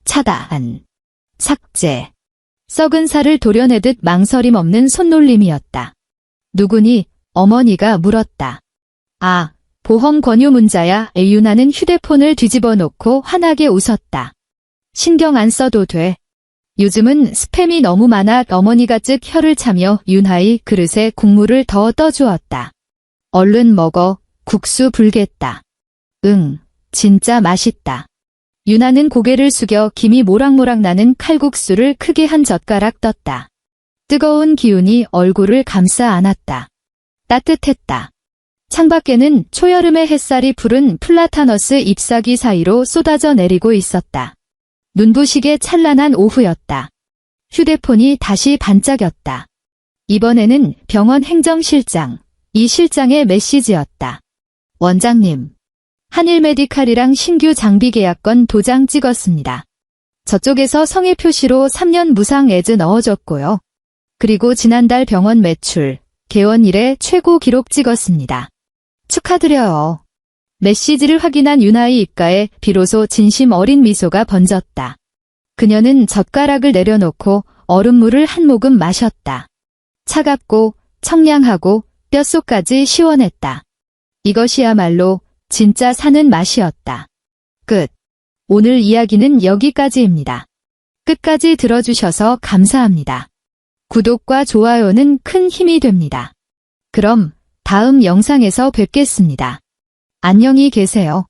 차단, 삭제. 썩은 살을 도려내듯 망설임 없는 손놀림이었다. 누구니? 어머니가 물었다. 아, 보험 권유 문자야. 윤하는 휴대폰을 뒤집어 놓고 환하게 웃었다. 신경 안 써도 돼. 요즘은 스팸이 너무 많아. 어머니가 즉 혀를 차며 윤하의 그릇에 국물을 더 떠주었다. 얼른 먹어. 국수 불겠다. 응, 진짜 맛있다. 윤하는 고개를 숙여 김이 모락모락 나는 칼국수를 크게 한 젓가락 떴다. 뜨거운 기운이 얼굴을 감싸 안았다. 따뜻했다. 창밖에는 초여름의 햇살이 푸른 플라타너스 잎사귀 사이로 쏟아져 내리고 있었다. 눈부시게 찬란한 오후였다. 휴대폰이 다시 반짝였다. 이번에는 병원 행정실장, 이 실장의 메시지였다. 원장님, 한일메디칼이랑 신규 장비 계약건 도장 찍었습니다. 저쪽에서 성의 표시로 3년 무상 애즈 넣어줬고요. 그리고 지난달 병원 매출, 개원 이래 최고 기록 찍었습니다. 축하드려요. 메시지를 확인한 윤하의 입가에 비로소 진심 어린 미소가 번졌다. 그녀는 젓가락을 내려놓고 얼음물을 한 모금 마셨다. 차갑고 청량하고 뼛속까지 시원했다. 이것이야말로 진짜 사는 맛이었다. 끝. 오늘 이야기는 여기까지입니다. 끝까지 들어주셔서 감사합니다. 구독과 좋아요는 큰 힘이 됩니다. 그럼 다음 영상에서 뵙겠습니다. 안녕히 계세요.